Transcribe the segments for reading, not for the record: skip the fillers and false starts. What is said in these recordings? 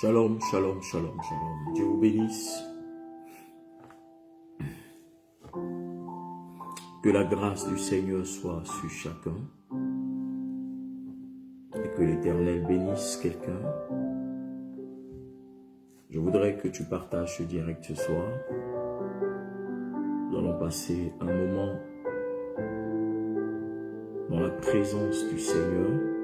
Shalom, shalom, shalom, shalom. Dieu vous bénisse. Que la grâce du Seigneur soit sur chacun. Et que l'Éternel bénisse quelqu'un. Je voudrais que tu partages ce direct ce soir. Nous allons passer un moment dans la présence du Seigneur.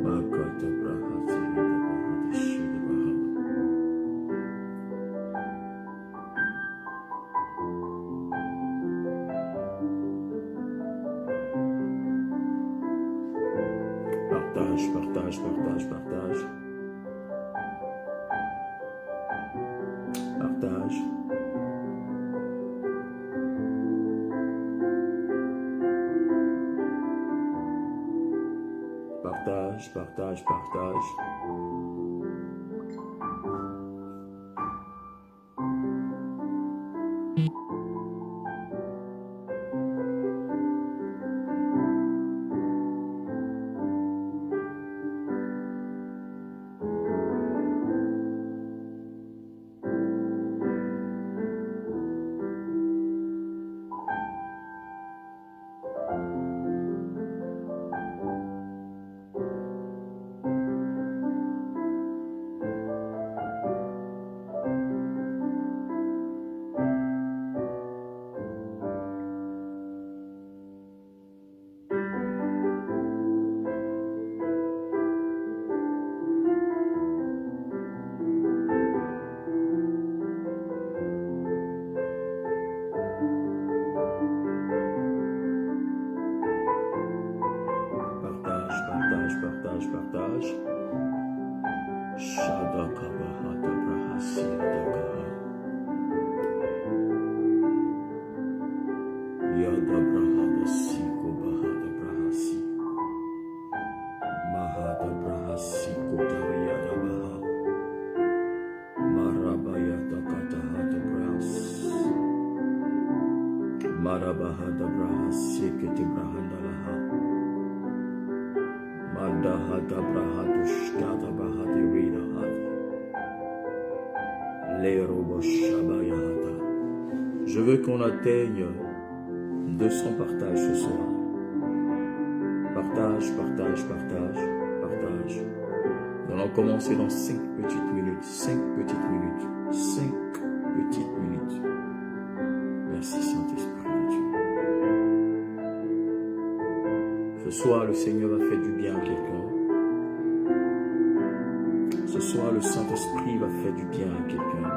Makata brahati brahati shede bahada. Partage, partage, partage, partage. Partage. Partage, partage, partage. Partage, partage. Shadaka bahata brahasi dakaha. Yada brahada siko bahata brahasi. Mahata brahasi kotariada baha. Marabayata katahata brahas. Marabahata brahasi kete brahanda laha. Madahata brahadushkata bahati ridahata. Lerobo shabayahata. Je veux qu'on atteigne 200 partages ce soir. Partage, partage, partage, partage. Nous allons commencer dans 5 petites minutes. 5 petites minutes. 5 petites minutes. Merci Saint-Esprit de Dieu. Ce soir, le Seigneur va faire du bien à quelqu'un. Ce soir, le Saint-Esprit va faire du bien à quelqu'un.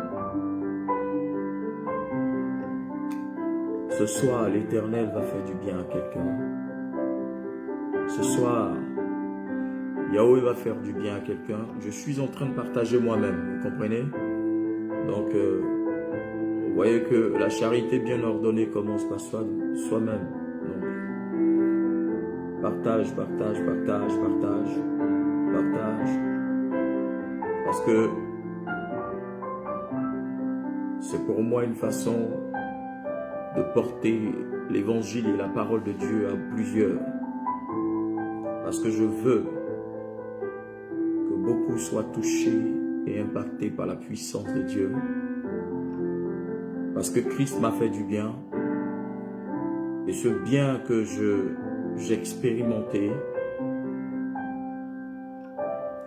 Ce soir, l'Éternel va faire du bien à quelqu'un. Ce soir, Yahweh va faire du bien à quelqu'un. Je suis en train de partager moi-même, vous comprenez? Donc, vous voyez que la charité bien ordonnée commence par soi-même. Partage, partage, partage, partage, partage. Parce que c'est pour moi une façon de porter l'évangile et la parole de Dieu à plusieurs. Parce que je veux que beaucoup soient touchés et impactés par la puissance de Dieu. Parce que Christ m'a fait du bien. Et ce bien que j'ai expérimenté,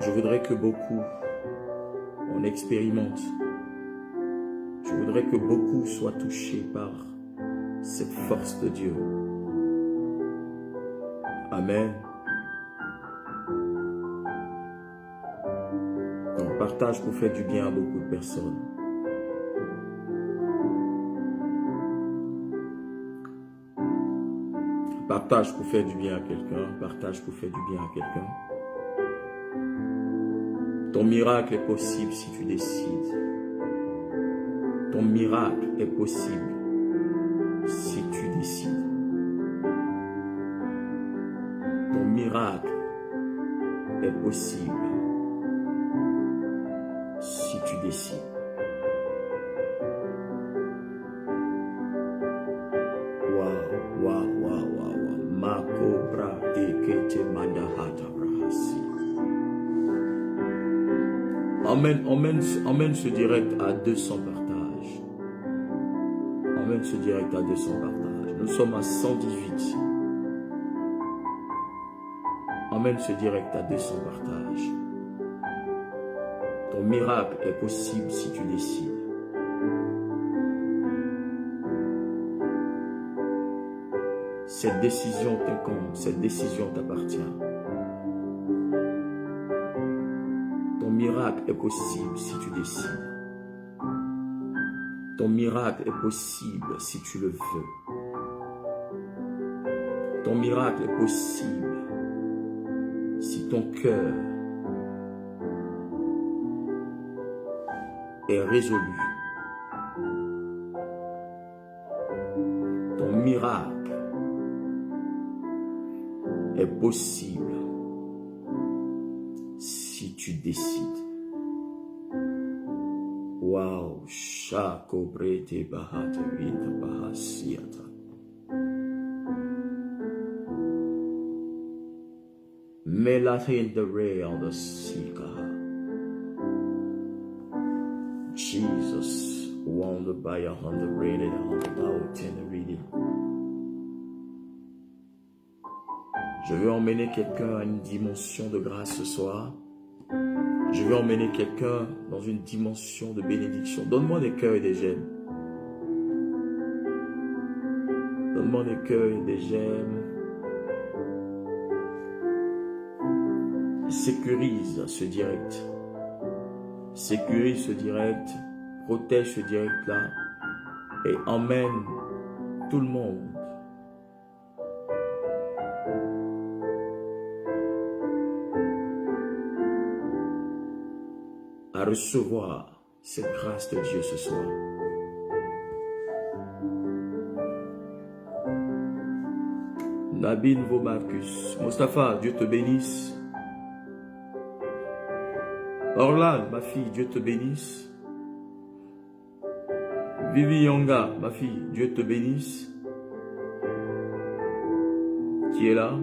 je voudrais que beaucoup en expérimentent. Je voudrais que beaucoup soient touchés par cette force de Dieu. Amen. Donc partage pour faire du bien à beaucoup de personnes. Partage pour faire du bien à quelqu'un. Partage pour faire du bien à quelqu'un. Ton miracle est possible si tu décides. Ton miracle est possible si tu décides. Ton miracle est possible si tu décides. Waouh, waouh, waouh, waouh. Mako bra dekete mandahata brahasi. Emmène ce direct à 200 partages. Emmène ce direct à 200 partages. Nous sommes à 118. Emmène ce direct à 200 partages. Ton miracle est possible si tu décides. Cette décision t'incombe, cette décision t'appartient. miracle est possible si tu décides. Ton miracle est possible si tu le veux. Ton miracle est possible si ton cœur est résolu. Ton miracle est possible si tu décides. Wow, shako brete bahate vita bahasiata. Melatin the ray on the seeker. Jesus, wonder by a hundred rated on the mountain reading. Je veux emmener quelqu'un à une dimension de grâce ce soir. Je veux emmener quelqu'un dans une dimension de bénédiction. Donne-moi des cœurs et des j'aime. Donne-moi des cœurs et des j'aime. Sécurise ce direct. Sécurise ce direct. Protège ce direct-là. Et emmène tout le monde à recevoir cette grâce de Dieu ce soir. Nabin Vomarcus. Mustapha, Dieu te bénisse. Orlan, ma fille, Dieu te bénisse. Vivi Yonga, ma fille, Dieu te bénisse. Qui est là?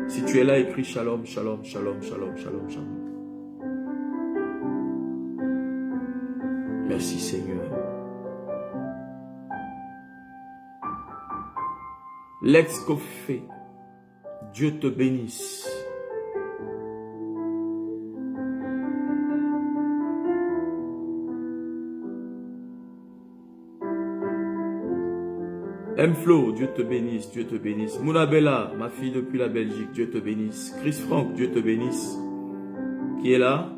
Si tu es là, écris shalom, shalom, shalom, shalom, shalom, shalom. Merci Seigneur. L'ex-Kofé, Dieu te bénisse. M-Flo, Dieu te bénisse, Dieu te bénisse. Mounabella, ma fille depuis la Belgique, Dieu te bénisse. Chris Franck, Dieu te bénisse. Qui est là?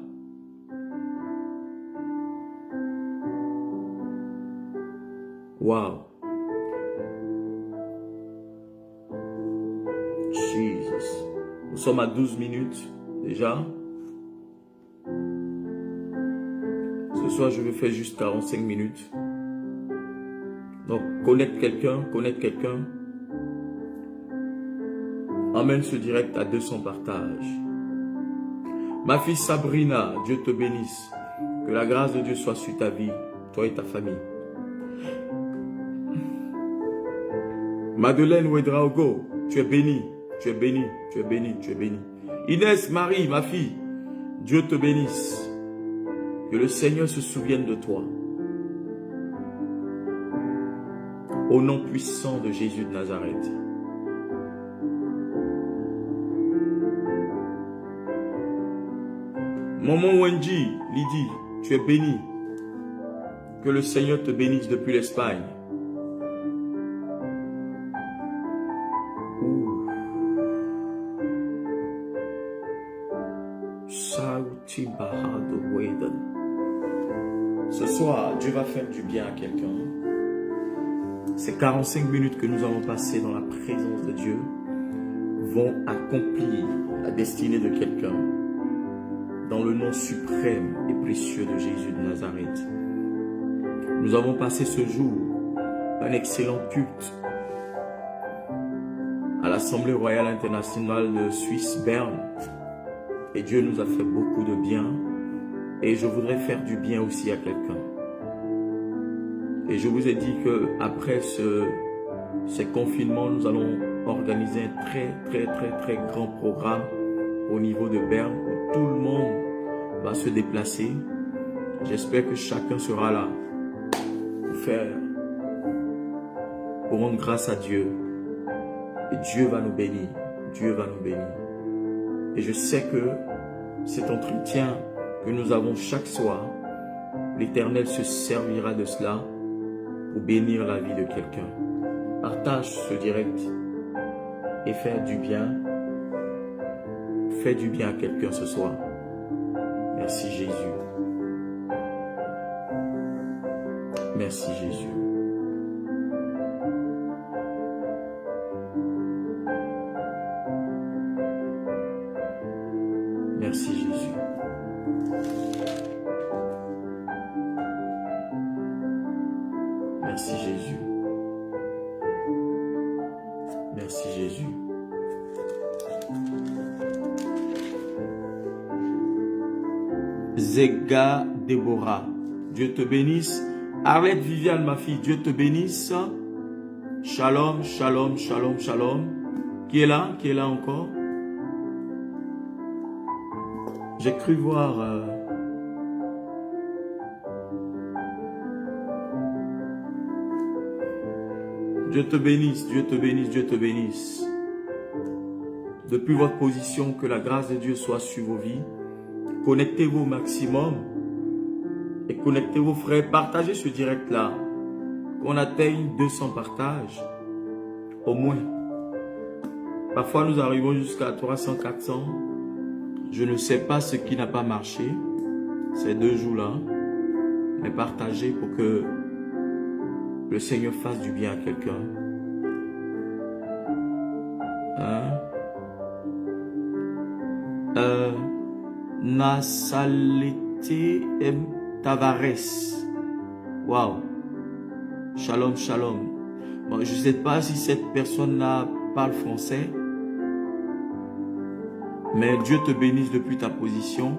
Wow. Jesus. Nous sommes à 12 minutes déjà. Ce soir, je vais faire juste 45 minutes. Donc, connaître quelqu'un. Emmène ce direct à 200 partages. Ma fille Sabrina, Dieu te bénisse. Que la grâce de Dieu soit sur ta vie, toi et ta famille. Madeleine Ouedraogo, tu es bénie, tu es bénie, tu es bénie, tu es bénie. Inès Marie, ma fille, Dieu te bénisse. Que le Seigneur se souvienne de toi. Au nom puissant de Jésus de Nazareth. Maman Wendy, Lydie, tu es bénie. Que le Seigneur te bénisse depuis l'Espagne. Ce soir, Dieu va faire du bien à quelqu'un. Ces 45 minutes que nous allons passer dans la présence de Dieu vont accomplir la destinée de quelqu'un dans le nom suprême et précieux de Jésus de Nazareth. Nous avons passé ce jour un excellent culte à l'Assemblée royale internationale de Suisse, Berne. Et Dieu nous a fait beaucoup de bien. Et je voudrais faire du bien aussi à quelqu'un. Et je vous ai dit qu'après ces confinements, nous allons organiser un très grand programme au niveau de Berne où tout le monde va se déplacer. J'espère que chacun sera là pour rendre grâce à Dieu. Et Dieu va nous bénir. Dieu va nous bénir. Et je sais que cet entretien que nous avons chaque soir, l'Éternel se servira de cela pour bénir la vie de quelqu'un. Partage ce direct et fais du bien. Fais du bien à quelqu'un ce soir. Merci Jésus. Merci Jésus. Merci Jésus. Merci Jésus. Merci Jésus. Zega Déborah, Dieu te bénisse. Arlette Viviane, ma fille, Dieu te bénisse. Shalom, shalom, shalom, shalom. Qui est là? Qui est là encore? J'ai cru voir... Dieu te bénisse, Dieu te bénisse, Dieu te bénisse. Depuis votre position, que la grâce de Dieu soit sur vos vies. Connectez-vous au maximum. Et connectez vos frères. Partagez ce direct-là. Qu'on atteigne 200 partages. Au moins. Parfois, nous arrivons jusqu'à 300, 400. Je ne sais pas ce qui n'a pas marché ces 2 jours-là. Mais partagez pour que le Seigneur fasse du bien à quelqu'un. Nasalete M. Tavares. Waouh. Shalom, shalom. Bon, je ne sais pas si cette personne-là parle français. Mais Dieu te bénisse depuis ta position.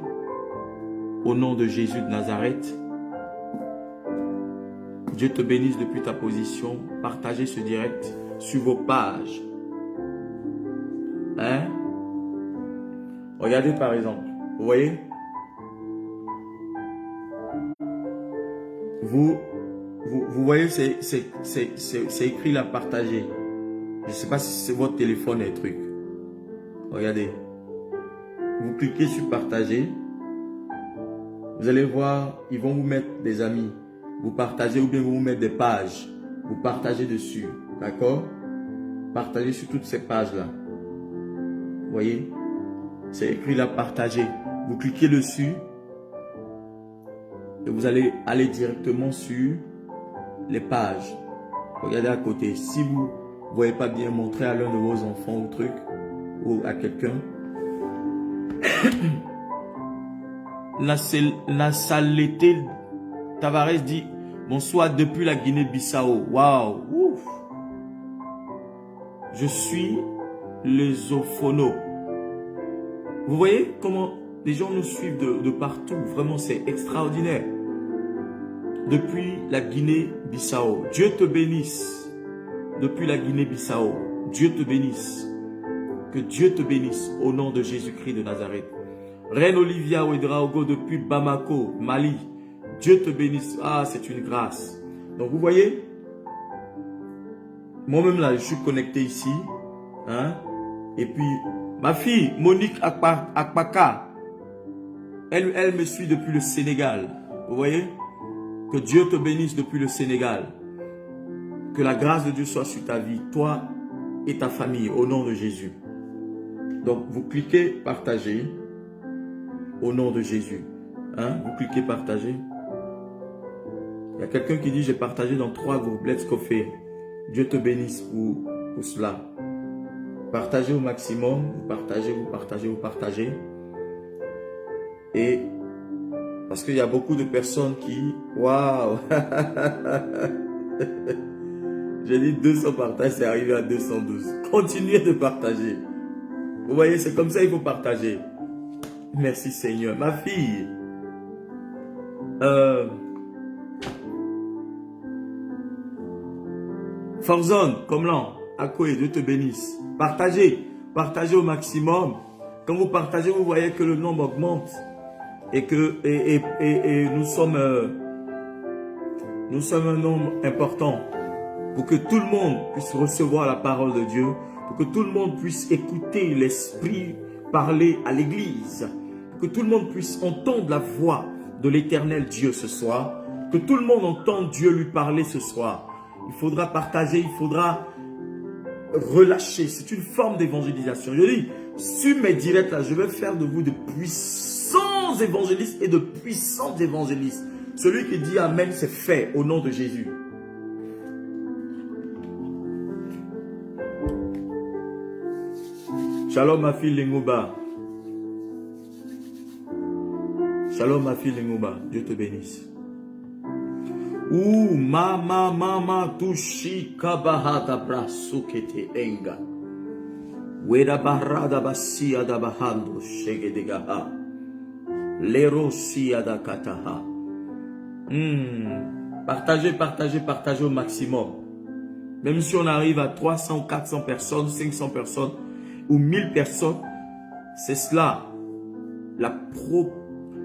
Au nom de Jésus de Nazareth. Dieu te bénisse depuis ta position. Partagez ce direct sur vos pages. Regardez par exemple. Vous voyez? Vous voyez, c'est écrit là, partager. Je ne sais pas si c'est votre téléphone et truc. Regardez. Vous cliquez sur partager. Vous allez voir, ils vont vous mettre des amis. Vous partagez ou bien vous mettez des pages. Vous partagez dessus. D'accord? Partagez sur toutes ces pages-là. Vous voyez? C'est écrit là, partager. Vous cliquez dessus. Et vous allez aller directement sur les pages. Regardez à côté. Si vous ne voyez pas bien, montrer à l'un de vos enfants ou truc. Ou à quelqu'un. Nasalete Tavares dit bonsoir depuis la Guinée-Bissau. Waouh! Je suis les Ophono. Vous voyez comment les gens nous suivent de partout. Vraiment, c'est extraordinaire. Depuis la Guinée-Bissau. Dieu te bénisse. Depuis la Guinée-Bissau. Dieu te bénisse. Que Dieu te bénisse au nom de Jésus-Christ de Nazareth. Reine Olivia Ouedraogo depuis Bamako, Mali. Dieu te bénisse. Ah, c'est une grâce. Donc, vous voyez, moi-même là, je suis connecté ici. Et puis, ma fille, Monique Akpaka, elle me suit depuis le Sénégal. Vous voyez? Que Dieu te bénisse depuis le Sénégal. Que la grâce de Dieu soit sur ta vie, toi et ta famille, au nom de Jésus. Donc, vous cliquez partager au nom de Jésus. Vous cliquez partager. Il y a quelqu'un qui dit, j'ai partagé dans 3 groupes. Let's go faire. Dieu te bénisse pour cela. Partagez au maximum. Vous partagez, vous partagez, vous partagez. Et parce qu'il y a beaucoup de personnes qui... Waouh. J'ai dit 200 partages, c'est arrivé à 212. Continuez de partager. Vous voyez, c'est comme ça il faut partager. Merci Seigneur. Ma fille. Forzone, comme l'an. Akoé, Dieu te bénisse. Partagez. Partagez au maximum. Quand vous partagez, vous voyez que le nombre augmente. Et que nous sommes un nombre important. Pour que tout le monde puisse recevoir la parole de Dieu. Pour que tout le monde puisse écouter l'Esprit parler à l'Église. Pour que tout le monde puisse entendre la voix de l'Éternel Dieu ce soir. Que tout le monde entende Dieu lui parler ce soir. Il faudra partager, il faudra relâcher. C'est une forme d'évangélisation. Je dis, sur mes directs là, je vais faire de vous de puissants grands évangélistes et de puissants évangélistes. Celui qui dit Amen, c'est fait au nom de Jésus. Shalom ma fille Lengouba. Shalom ma fille Lengouba. Dieu te bénisse. Ouh, mama, tushi kabahata brasukete enga. Weda barada basia da bahando shege de gaha. Lero sia da kataha. Partagez au maximum. Même si on arrive à 300, 400 personnes, 500 personnes ou 1000 personnes, c'est cela,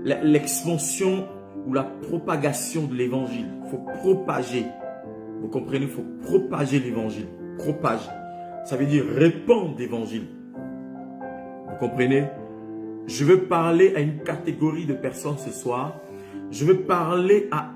l'expansion ou la propagation de l'évangile. Il faut propager. Vous comprenez? Il faut propager l'évangile. Propage. Ça veut dire répandre l'évangile. Vous comprenez? Je veux parler à une catégorie de personnes ce soir. Je veux parler à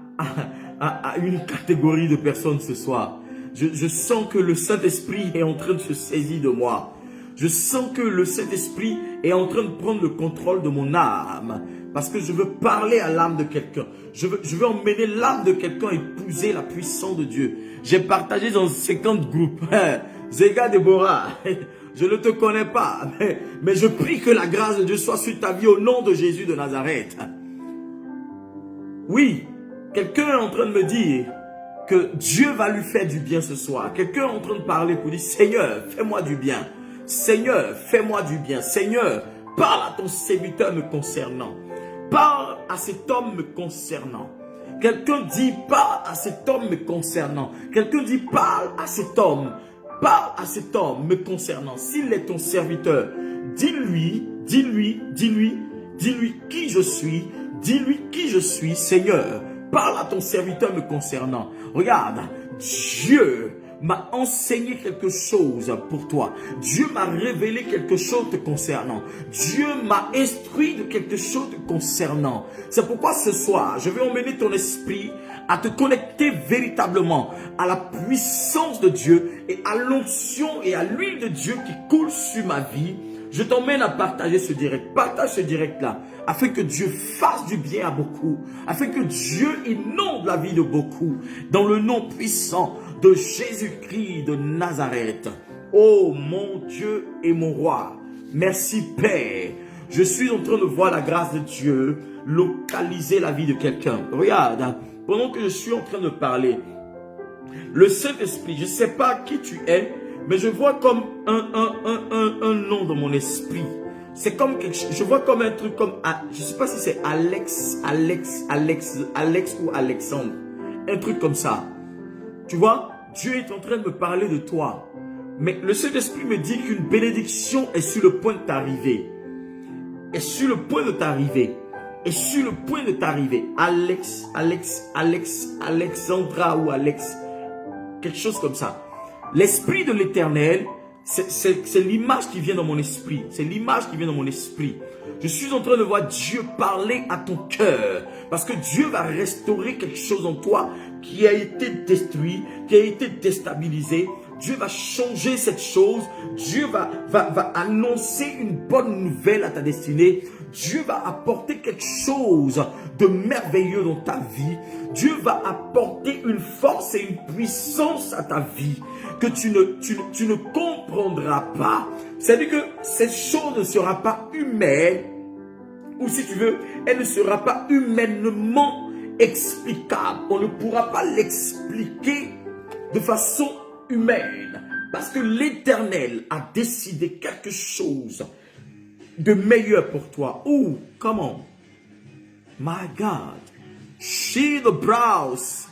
une catégorie de personnes ce soir. Je sens que le Saint-Esprit est en train de se saisir de moi. Je sens que le Saint-Esprit est en train de prendre le contrôle de mon âme. Parce que je veux parler à l'âme de quelqu'un. Je veux emmener l'âme de quelqu'un épouser la puissance de Dieu. J'ai partagé dans 50 groupes. Zéga Déborah, je ne te connais pas. Mais je prie que la grâce de Dieu soit sur ta vie au nom de Jésus de Nazareth. Oui, quelqu'un est en train de me dire que Dieu va lui faire du bien ce soir. Quelqu'un est en train de parler pour dire, Seigneur, fais-moi du bien. Seigneur, fais-moi du bien. Seigneur, parle à ton serviteur me concernant. Parle à cet homme me concernant. Quelqu'un dit, parle à cet homme me concernant. Quelqu'un dit, parle à cet homme. Parle à cet homme me concernant. S'il est ton serviteur, dis-lui qui je suis. Dis-lui qui je suis, Seigneur. Parle à ton serviteur me concernant. Regarde, Dieu m'a enseigné quelque chose pour toi. Dieu m'a révélé quelque chose te concernant. Dieu m'a instruit de quelque chose te concernant. C'est pourquoi ce soir, je vais emmener ton esprit à te connecter véritablement à la puissance de Dieu et à l'onction et à l'huile de Dieu qui coule sur ma vie. Je t'emmène à partager ce direct. Partage ce direct-là afin que Dieu fasse du bien à beaucoup. Afin que Dieu inonde la vie de beaucoup. Dans le nom puissant de Jésus-Christ de Nazareth. Oh mon Dieu et mon roi. Merci Père. Je suis en train de voir la grâce de Dieu localiser la vie de quelqu'un. Regarde, pendant que je suis en train de parler, le Saint-Esprit, je ne sais pas qui tu es, mais je vois comme un nom dans mon esprit. C'est comme quelque chose, je vois comme un truc comme, je ne sais pas si c'est Alex ou Alexandre. Un truc comme ça. Tu vois, Dieu est en train de me parler de toi. Mais le Saint-Esprit me dit qu'une bénédiction est sur le point de t'arriver. Est sur le point de t'arriver. Est sur le point de t'arriver. Alexandra ou Alex. Quelque chose comme ça. L'Esprit de l'Éternel, c'est l'image qui vient dans mon esprit. C'est l'image qui vient dans mon esprit. Je suis en train de voir Dieu parler à ton cœur. Parce que Dieu va restaurer quelque chose en toi qui a été détruit, qui a été déstabilisé. Dieu va changer cette chose. Dieu va annoncer une bonne nouvelle à ta destinée. Dieu va apporter quelque chose de merveilleux dans ta vie. Dieu va apporter une force et une puissance à ta vie que tu ne comprendras pas. C'est-à-dire que cette chose ne sera pas humaine, ou si tu veux, elle ne sera pas humainement explicable. On ne pourra pas l'expliquer de façon humaine. Parce que l'Éternel a décidé quelque chose de meilleur pour toi. Oh, come on. My God. She the brows.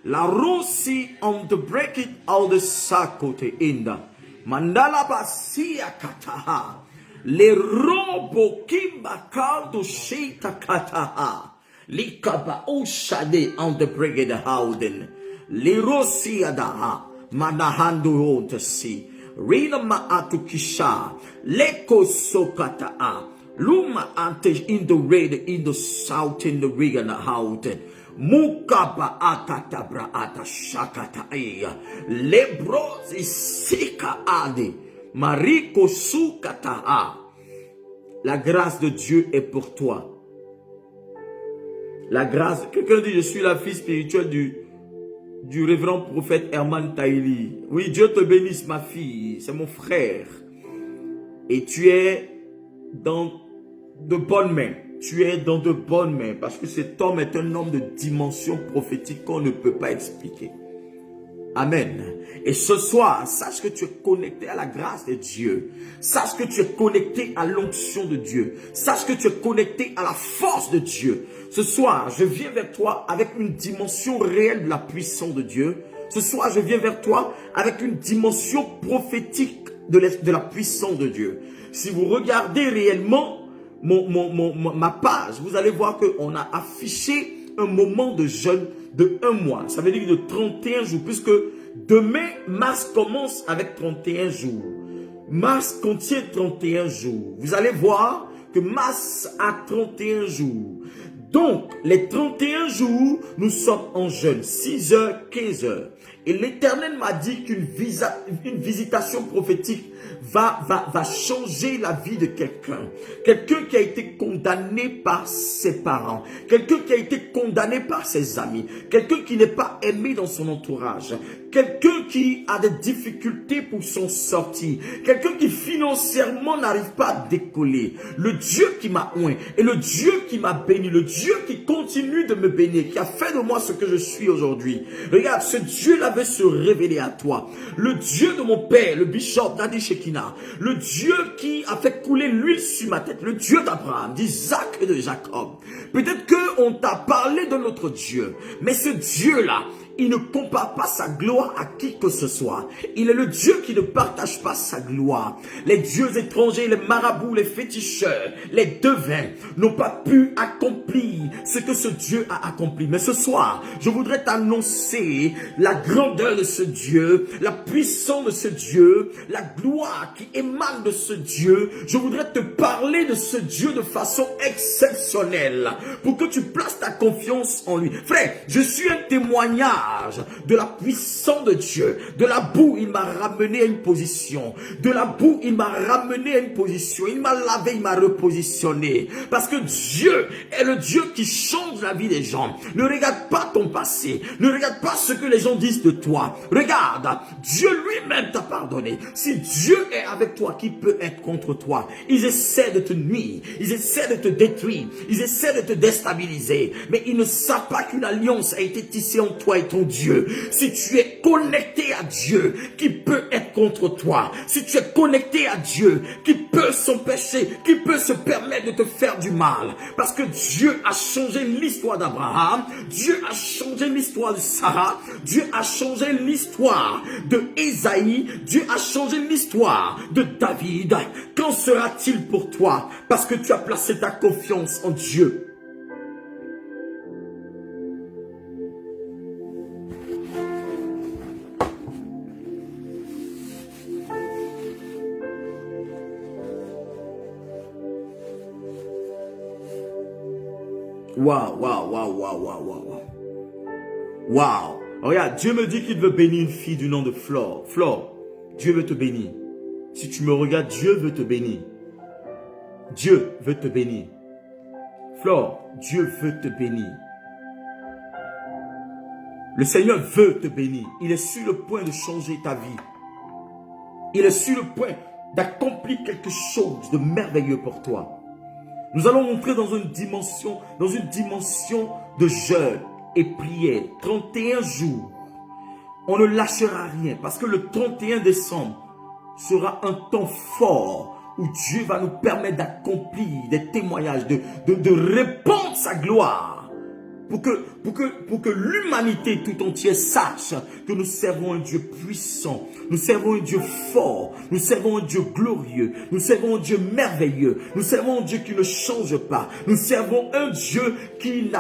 La rosi on the break it all the sakote inda. Mandala basia kataha. Le robo kimba kaldo shita kataha. Likaba oshade on the break it howden. Le rosi adaha. Manahando on to see. Rina ma'atu kisha. Leko sokata'a. Luma ante in the red, in the south, in the region out. Mukaba akatabra ata shakata iya. Lebros isika ade. Mariko sukata'a. La grâce de Dieu est pour toi. La grâce. Quelqu'un dit, je suis la fille spirituelle du révérend prophète Herman Taïli. Oui, Dieu te bénisse, ma fille. C'est mon frère. Et tu es dans de bonnes mains. Tu es dans de bonnes mains. Parce que cet homme est un homme de dimension prophétique qu'on ne peut pas expliquer. Amen. Et ce soir, sache que tu es connecté à la grâce de Dieu. Sache que tu es connecté à l'onction de Dieu. Sache que tu es connecté à la force de Dieu. Ce soir, je viens vers toi avec une dimension réelle de la puissance de Dieu. Ce soir, je viens vers toi avec une dimension prophétique de la puissance de Dieu. Si vous regardez réellement ma page, vous allez voir qu'on a affiché un moment de jeûne de 1 mois. Ça veut dire de 31 jours, puisque demain, mars commence avec 31 jours. Mars contient 31 jours. Vous allez voir que mars a 31 jours. Donc, les 31 jours, nous sommes en jeûne, 6 heures, 15 heures. Et l'Éternel m'a dit qu'une visitation prophétique va changer la vie de quelqu'un. Quelqu'un qui a été condamné par ses parents. Quelqu'un qui a été condamné par ses amis. Quelqu'un qui n'est pas aimé dans son entourage. Quelqu'un qui a des difficultés pour s'en sortir. Quelqu'un qui financièrement n'arrive pas à décoller. Le Dieu qui m'a oint et le Dieu qui m'a béni. Le Dieu qui continue de me bénir. Qui a fait de moi ce que je suis aujourd'hui. Regarde, ce Dieu-là veut se révéler à toi. Le Dieu de mon père, le bishop Nadi Shekina. Le Dieu qui a fait couler l'huile sur ma tête. Le Dieu d'Abraham, d'Isaac et de Jacob. Peut-être qu'on t'a parlé de notre Dieu. Mais ce Dieu-là, il ne compare pas sa gloire à qui que ce soit. Il est le Dieu qui ne partage pas sa gloire. Les dieux étrangers, les marabouts, les féticheurs, les devins n'ont pas pu accomplir ce que ce Dieu a accompli. Mais ce soir, je voudrais t'annoncer la grandeur de ce Dieu, la puissance de ce Dieu, la gloire qui émane de ce Dieu. Je voudrais te parler de ce Dieu de façon exceptionnelle pour que tu places ta confiance en lui. Frère, je suis un témoignage de la puissance de Dieu. De la boue, il m'a ramené à une position. De la boue, il m'a ramené à une position. Il m'a lavé, il m'a repositionné. Parce que Dieu est le Dieu qui change la vie des gens. Ne regarde pas ton passé. Ne regarde pas ce que les gens disent de toi. Regarde, Dieu lui-même t'a pardonné. Si Dieu est avec toi, qui peut être contre toi? Ils essaient de te nuire. Ils essaient de te détruire. Ils essaient de te déstabiliser. Mais ils ne savent pas qu'une alliance a été tissée entre toi et ton Dieu. Si tu es connecté à Dieu, qui peut être contre toi? Si tu es connecté à Dieu, qui peut s'empêcher, qui peut se permettre de te faire du mal? Parce que Dieu a changé l'histoire d'Abraham, Dieu a changé l'histoire de Sarah, Dieu a changé l'histoire de Ésaïe, Dieu a changé l'histoire de David. Qu'en sera-t-il pour toi? Parce que tu as placé ta confiance en Dieu. Waouh, waouh, waouh, waouh, waouh, waouh. Waouh. Regarde, Dieu me dit qu'il veut bénir une fille du nom de Flore. Flore, Dieu veut te bénir. Si tu me regardes, Dieu veut te bénir. Dieu veut te bénir. Flore, Dieu veut te bénir. Le Seigneur veut te bénir. Il est sur le point de changer ta vie. Il est sur le point d'accomplir quelque chose de merveilleux pour toi. Nous allons entrer dans une dimension de jeûne et prière. 31 jours. On ne lâchera rien parce que le 31 décembre sera un temps fort où Dieu va nous permettre d'accomplir des témoignages, de répandre sa gloire. Pour que l'humanité tout entière sache que nous servons un Dieu puissant, nous servons un Dieu fort, nous servons un Dieu glorieux, nous servons un Dieu merveilleux, nous servons un Dieu qui ne change pas, nous servons un Dieu qui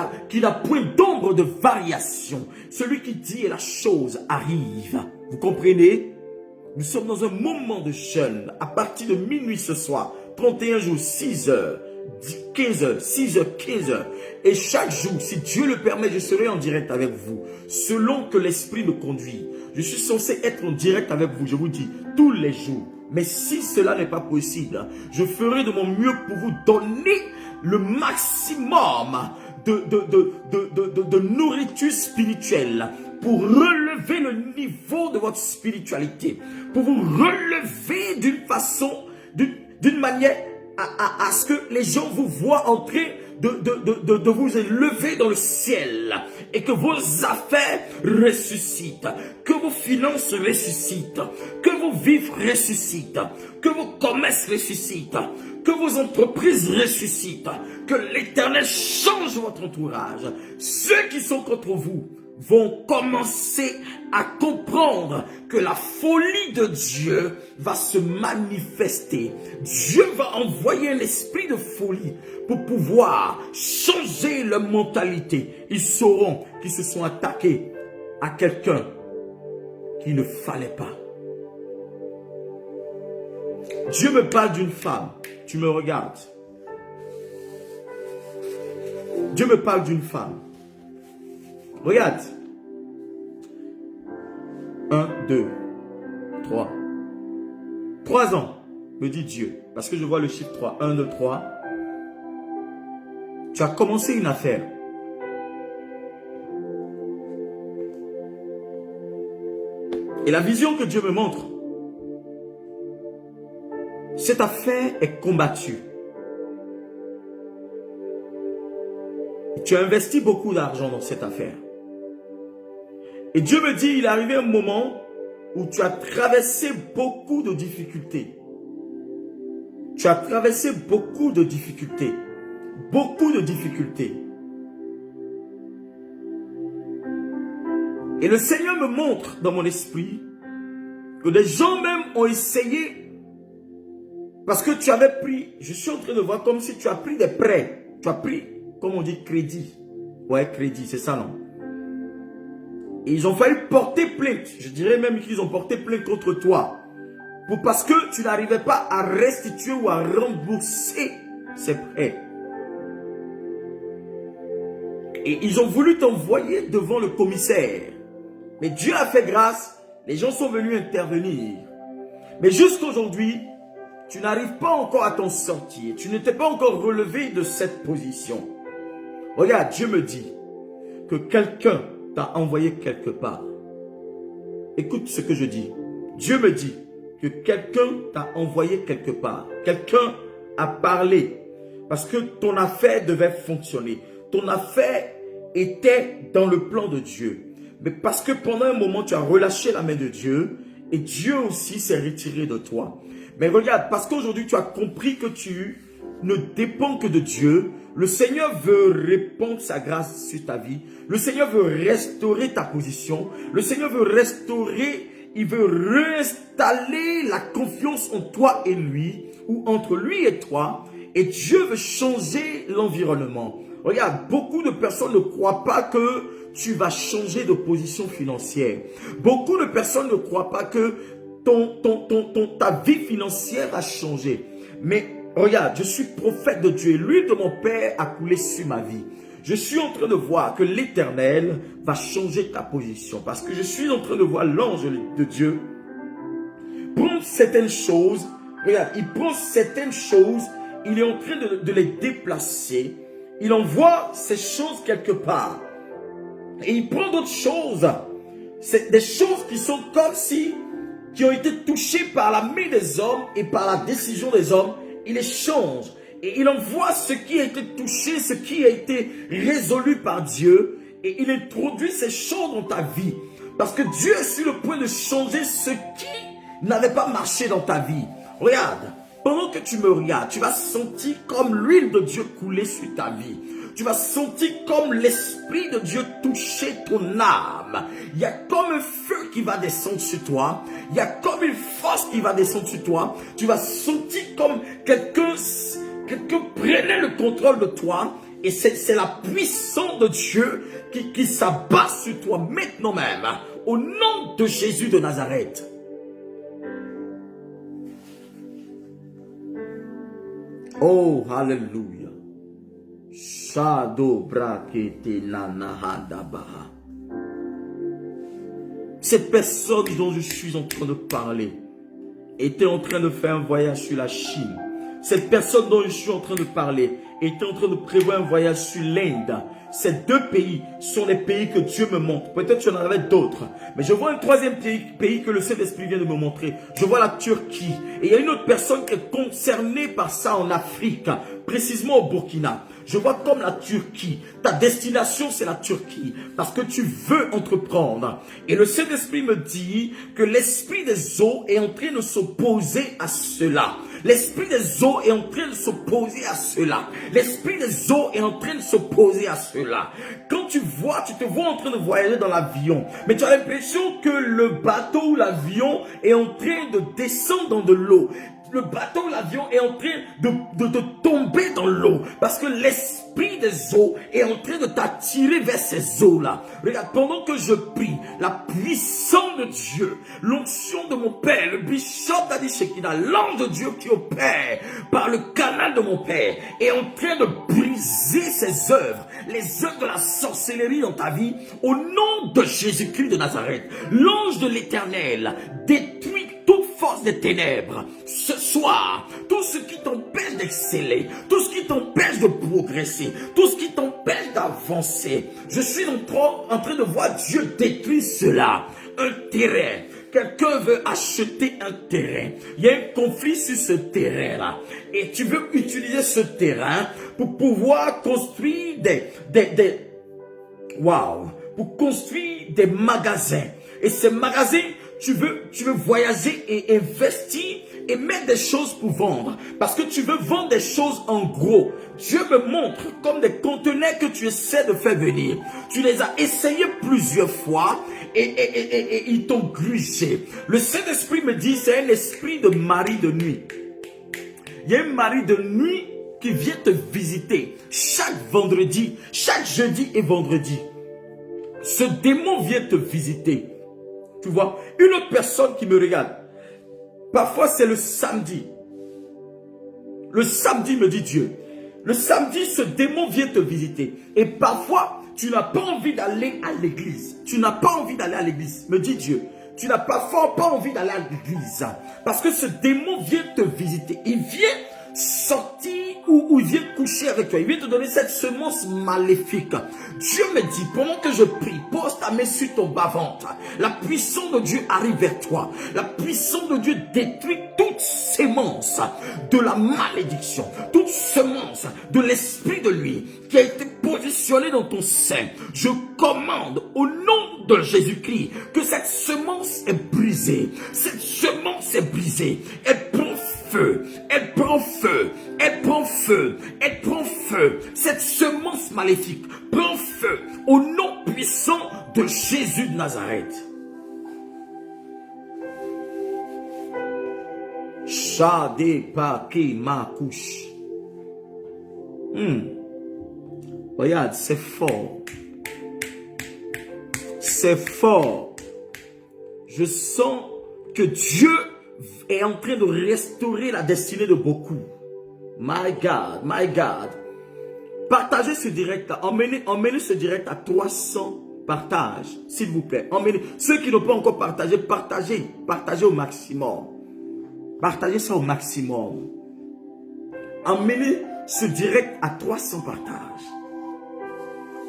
n'a point d'ombre de variation. Celui qui dit et la chose arrive. Vous comprenez? Nous sommes dans un moment de jeûne à partir de minuit ce soir, 31 jours, 6 heures. 15 heures, 6 heures, 15 heures. Et chaque jour, si Dieu le permet, je serai en direct avec vous. Selon que l'Esprit me conduit. Je suis censé être en direct avec vous, je vous dis, tous les jours. Mais si cela n'est pas possible, je ferai de mon mieux pour vous donner le maximum de nourriture spirituelle pour relever le niveau de votre spiritualité, pour vous relever d'une façon, d'une manière à ce que les gens vous voient entrer de vous élever dans le ciel et que vos affaires ressuscitent, que vos finances ressuscitent, que vos vivres ressuscitent, que vos commerces ressuscitent, que vos entreprises ressuscitent, que l'Éternel change votre entourage. Ceux qui sont contre vous vont commencer à comprendre que la folie de Dieu va se manifester. Dieu va envoyer l'esprit de folie pour pouvoir changer leur mentalité. Ils sauront qu'ils se sont attaqués à quelqu'un qu'il ne fallait pas. Dieu me parle d'une femme. Tu me regardes. Dieu me parle d'une femme. Regarde. 1, 2, 3. 3 ans, me dit Dieu. Parce que je vois le chiffre 3. 1, 2, 3. Tu as commencé une affaire. Et la vision que Dieu me montre, cette affaire est combattue. Tu as investi beaucoup d'argent dans cette affaire. Et Dieu me dit, il est arrivé un moment où tu as traversé beaucoup de difficultés. Tu as traversé beaucoup de difficultés. Beaucoup de difficultés. Et le Seigneur me montre dans mon esprit que des gens même ont essayé, parce que tu avais pris, je suis en train de voir comme si tu as pris des prêts. Tu as pris, comme on dit, crédit. Ouais, crédit, c'est ça, non? Et ils ont failli porter plainte. Je dirais même qu'ils ont porté plainte contre toi. Parce que tu n'arrivais pas à restituer ou à rembourser ces prêts. Et ils ont voulu t'envoyer devant le commissaire. Mais Dieu a fait grâce. Les gens sont venus intervenir. Mais jusqu'à aujourd'hui, tu n'arrives pas encore à t'en sortir. Tu ne t'es pas encore relevé de cette position. Regarde, Dieu me dit que quelqu'un t'a envoyé quelque part. Écoute ce que je dis. Dieu me dit que quelqu'un t'a envoyé quelque part. Quelqu'un a parlé parce que ton affaire devait fonctionner. Ton affaire était dans le plan de Dieu. Mais parce que pendant un moment, tu as relâché la main de Dieu et Dieu aussi s'est retiré de toi. Mais regarde, parce qu'aujourd'hui, tu as compris que tu ne dépends que de Dieu. Le Seigneur veut répandre sa grâce sur ta vie. Le Seigneur veut restaurer ta position. Le Seigneur veut restaurer, il veut réinstaller la confiance en toi et lui, ou entre lui et toi. Et Dieu veut changer l'environnement. Regarde, beaucoup de personnes ne croient pas que tu vas changer de position financière. Beaucoup de personnes ne croient pas que ta vie financière a changé. Mais regarde, je suis prophète de Dieu. L'huile de mon Père a coulé sur ma vie. Je suis en train de voir que l'Éternel va changer ta position. Parce que je suis en train de voir l'ange de Dieu prendre certaines choses. Regarde, il prend certaines choses. Il est en train de les déplacer. Il envoie ces choses quelque part. Et il prend d'autres choses. C'est des choses qui sont comme si, qui ont été touchées par la main des hommes et par la décision des hommes. Il les change. Et il envoie ce qui a été touché, ce qui a été résolu par Dieu. Et il introduit ces choses dans ta vie. Parce que Dieu est sur le point de changer ce qui n'avait pas marché dans ta vie. Regarde, pendant que tu me regardes, tu vas sentir comme l'huile de Dieu couler sur ta vie. Tu vas sentir comme l'Esprit de Dieu toucher ton âme. Il y a comme un feu qui va descendre sur toi. Il y a comme une force qui va descendre sur toi. Tu vas sentir comme quelqu'un prenait le contrôle de toi. Et c'est la puissance de Dieu qui s'abat sur toi maintenant même. Au nom de Jésus de Nazareth. Oh, hallelujah. Cette personne dont je suis en train de parler était en train de faire un voyage sur la Chine. Cette personne dont je suis en train de parler était en train de prévoir un voyage sur l'Inde. Ces deux pays sont les pays que Dieu me montre. Peut-être tu en avais d'autres. Mais je vois un troisième pays que le Saint-Esprit vient de me montrer. Je vois la Turquie. Et il y a une autre personne qui est concernée par ça en Afrique. Précisément au Burkina. Je vois comme la Turquie. Ta destination, c'est la Turquie. Parce que tu veux entreprendre. Et le Saint-Esprit me dit que l'esprit des eaux est en train de s'opposer à cela. L'esprit des eaux est en train de s'opposer à cela. L'esprit des eaux est en train de s'opposer à cela. Quand tu te vois en train de voyager dans l'avion, mais tu as l'impression que le bateau ou l'avion est en train de descendre dans de l'eau. Le bateau ou l'avion est en train de tomber dans l'eau. Parce que l'esprit des eaux est en train de t'attirer vers ces eaux-là. Regarde, pendant que je prie, la puissance de Dieu, l'onction de mon Père, le bishop d'Adi Shekina, l'ange de Dieu qui opère par le canal de mon Père, est en train de briser ses œuvres, les œuvres de la sorcellerie dans ta vie, au nom de Jésus-Christ de Nazareth. L'ange de l'Éternel détruit toute force des ténèbres. Ce soir, tout ce qui t'empêche d'exceller, tout ce qui t'empêche de progresser, tout ce qui t'empêche d'avancer, je suis en train de voir Dieu détruire cela. Un terrain. Quelqu'un veut acheter un terrain. Il y a un conflit sur ce terrain-là. Et tu veux utiliser ce terrain pour pouvoir construire pour construire des magasins. Et ces magasins, tu veux voyager et investir et mettre des choses pour vendre. Parce que tu veux vendre des choses en gros. Dieu me montre comme des conteneurs que tu essaies de faire venir. Tu les as essayés plusieurs fois et ils t'ont grugé. Le Saint-Esprit me dit, c'est un esprit de mari de nuit. Il y a un mari de nuit qui vient te visiter chaque vendredi, chaque jeudi et vendredi. Ce démon vient te visiter. Tu vois, une autre personne qui me regarde. Parfois, c'est le samedi. Le samedi, me dit Dieu. Le samedi, ce démon vient te visiter. Et parfois, tu n'as pas envie d'aller à l'église. Tu n'as pas envie d'aller à l'église, me dit Dieu. Tu n'as parfois pas envie d'aller à l'église. Parce que ce démon vient te visiter. Il vient sortir ou il vient coucher avec toi. Il vient te donner cette semence maléfique. Dieu me dit, pendant que je prie, pose ta main sur ton bas-ventre. La puissance de Dieu arrive vers toi. La puissance de Dieu détruit toute sémence de la malédiction. Toute semence de l'esprit de lui qui a été positionné dans ton sein. Je commande au nom de Jésus-Christ que cette semence est brisée. Cette semence est brisée. Elle prend feu, elle prend feu, elle prend feu, elle prend feu. Cette semence maléfique prend feu au nom puissant de Jésus de Nazareth. Shade Paki Makouche. Regarde, c'est fort. C'est fort. Je sens que Dieu est en train de restaurer la destinée de beaucoup. My God, my God. Partagez ce direct là. Emmenez ce direct à 300 partages, s'il vous plaît. Emmenez. Ceux qui n'ont pas encore partagé, partagez au maximum. Partagez ça au maximum. Emmenez ce direct à 300 partages.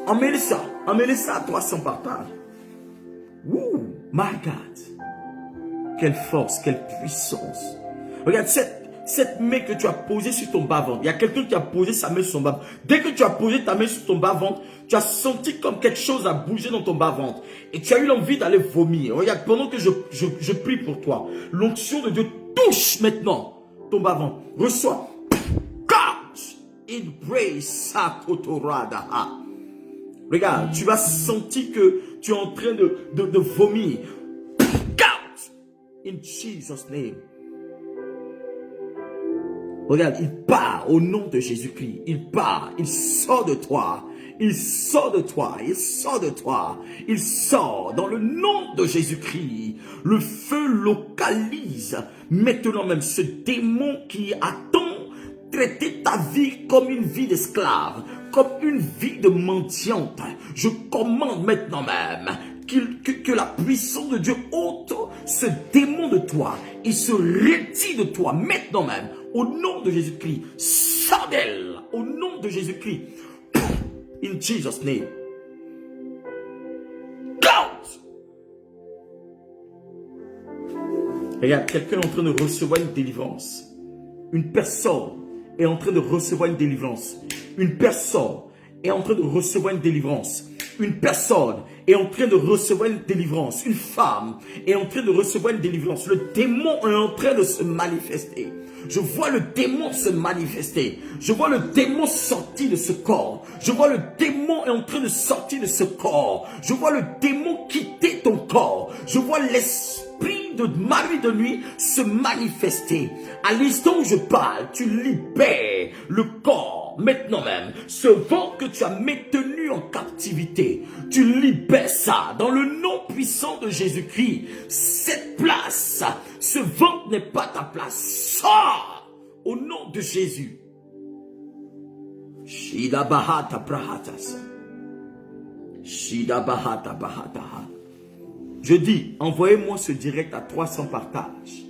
Emmenez ça à 300 partages. Wouh, my God. Quelle force, quelle puissance. Regarde, cette main que tu as posée sur ton bas-ventre. Il y a quelqu'un qui a posé sa main sur son bas-ventre. Dès que tu as posé ta main sur ton bas-ventre, tu as senti comme quelque chose a bougé dans ton bas-ventre. Et tu as eu l'envie d'aller vomir. Regarde, pendant que je prie pour toi, l'onction de Dieu touche maintenant ton bas-ventre. Reçois. Regarde, tu vas sentir que tu es en train de vomir. In Jesus' name. Regarde, il part au nom de Jésus-Christ. Il part, il sort de toi. Il sort de toi, il sort de toi. Il sort dans le nom de Jésus-Christ. Le feu localise maintenant même ce démon qui attend traiter ta vie comme une vie d'esclave, comme une vie de mendiante. Je commande maintenant même que la puissance de Dieu ôte ce démon de toi. Il se retire de toi maintenant même. Au nom de Jésus-Christ. Sors d'elle. Au nom de Jésus-Christ. In Jesus' name. Out! Regarde, quelqu'un est en train de recevoir une délivrance. Une personne est en train de recevoir une délivrance. Une personne est en train de recevoir une délivrance. Une personne est en train de recevoir une délivrance. Une femme est en train de recevoir une délivrance. Le démon est en train de se manifester. Je vois le démon se manifester. Je vois le démon sortir de ce corps. Je vois le démon est en train de sortir de ce corps. Je vois le démon quitter ton corps. Je vois l'esprit de mari de nuit se manifester. À l'instant où je parle, tu libères le corps. Maintenant même, ce vent que tu as maintenu en captivité, tu libères ça dans le nom puissant de Jésus-Christ. Cette place, ce vent n'est pas ta place. Sors au nom de Jésus. Shida bahata prahatas. Shida bahata bahata. Je dis, envoyez-moi ce direct à 300 partages.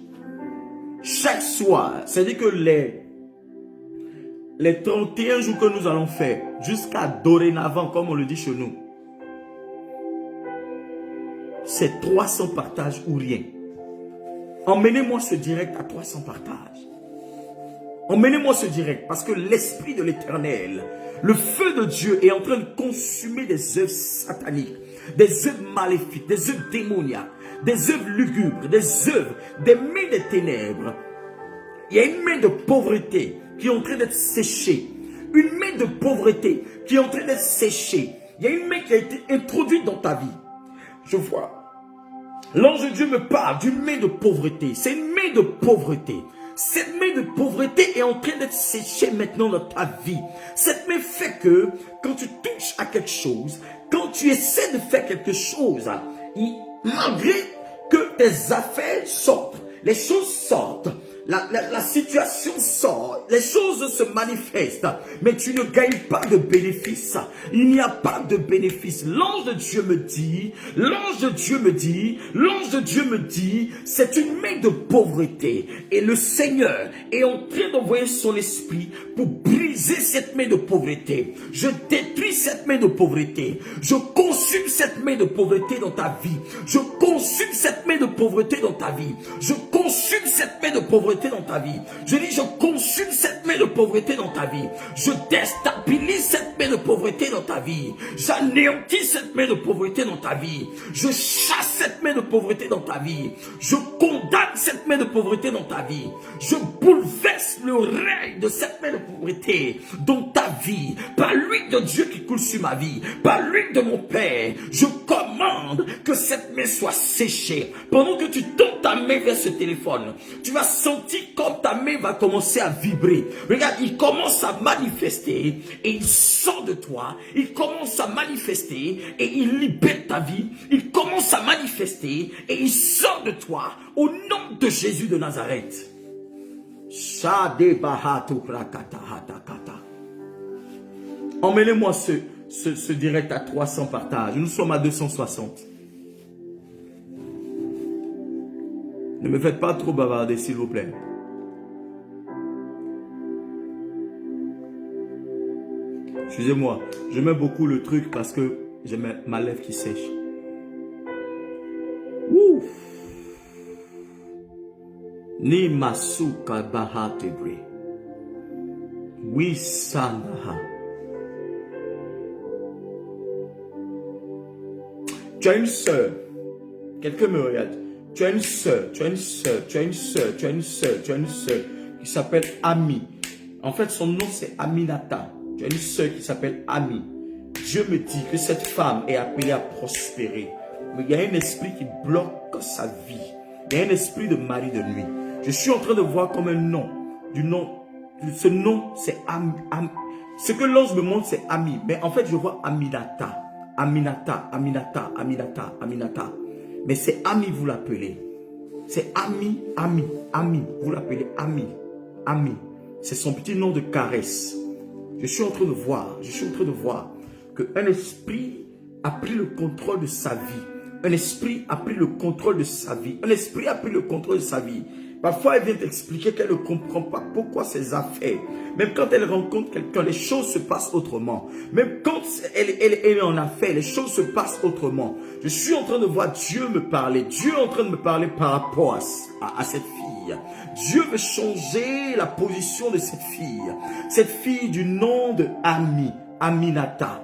Chaque soir, c'est-à-dire que les 31 jours que nous allons faire, jusqu'à dorénavant, comme on le dit chez nous, c'est 300 partages ou rien. Emmenez-moi ce direct à 300 partages. Emmenez-moi ce direct, parce que l'Esprit de l'Éternel, le feu de Dieu est en train de consumer des œuvres sataniques, des œuvres maléfiques, des œuvres démoniaques, des œuvres lugubres, des œuvres, des mains des ténèbres. Il y a une main de pauvreté qui est en train d'être séchée. Une main de pauvreté qui est en train d'être séchée. Il y a une main qui a été introduite dans ta vie. Je vois. L'ange de Dieu me parle d'une main de pauvreté. C'est une main de pauvreté. Cette main de pauvreté est en train d'être séchée maintenant dans ta vie. Cette main fait que quand tu touches à quelque chose, quand tu essaies de faire quelque chose, malgré que tes affaires sortent, les choses sortent, la situation sort, les choses se manifestent, mais tu ne gagnes pas de bénéfice. Il n'y a pas de bénéfice. L'ange de Dieu me dit, l'ange de Dieu me dit, l'ange de Dieu me dit, c'est une main de pauvreté. Et le Seigneur est en train d'envoyer son esprit pour briser cette main de pauvreté. Je détruis cette main de pauvreté. Je consume cette main de pauvreté dans ta vie. Je consume cette main de pauvreté dans ta vie. Je consume cette main de pauvreté dans ta vie. Je dis, je consume cette main de pauvreté dans ta vie. Je déstabilise cette main de pauvreté dans ta vie. J'anéantis cette main de pauvreté dans ta vie. Je chasse cette main de pauvreté dans ta vie. Je condamne cette main de pauvreté dans ta vie. Je bouleverse le règne de cette main de pauvreté dans ta vie. Par l'huile de Dieu qui coule sur ma vie. Par l'huile de mon Père. Je commande que cette main soit séchée. Pendant que tu tends ta main vers ce téléphone, tu vas sentir comme ta main va commencer à vibrer. Regarde, il commence à manifester et il sort de toi. Il commence à manifester et il libère ta vie. Il commence à manifester et il sort de toi au nom de Jésus de Nazareth. Emmenez-moi ce direct à 300 partages. Nous sommes à 260. Ne me faites pas trop bavarder, s'il vous plaît. Excusez-moi, je mets beaucoup le truc parce que j'ai ma lèvre qui sèche. Ouf. Ni masuka bahatebre. Oui, sanaha. Tu as une sœur. Quelqu'un me regarde. Tu as une sœur, tu as une sœur, tu as une sœur, tu as une sœur, tu as une sœur qui s'appelle Ami. En fait, son nom c'est Aminata. Tu as une sœur qui s'appelle Ami. Dieu me dit que cette femme est appelée à prospérer. Mais il y a un esprit qui bloque sa vie. Il y a un esprit de mari de nuit. Je suis en train de voir comme un nom. Ce nom c'est Ami. Ce que l'ange me montre c'est Ami. Mais en fait, je vois Aminata. Aminata, Aminata, Aminata, Aminata. Mais c'est Ami, vous l'appelez. C'est Ami, Ami, Ami. Vous l'appelez Ami, Ami. C'est son petit nom de caresse. Je suis en train de voir qu'un esprit a pris le contrôle de sa vie. Un esprit a pris le contrôle de sa vie. Un esprit a pris le contrôle de sa vie. Parfois, elle vient t'expliquer qu'elle ne comprend pas pourquoi ces affaires. Même quand elle rencontre quelqu'un, les choses se passent autrement. Même quand elle est en affaires, les choses se passent autrement. Je suis en train de voir Dieu me parler. Dieu est en train de me parler par rapport à cette fille. Dieu veut changer la position de cette fille. Cette fille du nom de Aminata.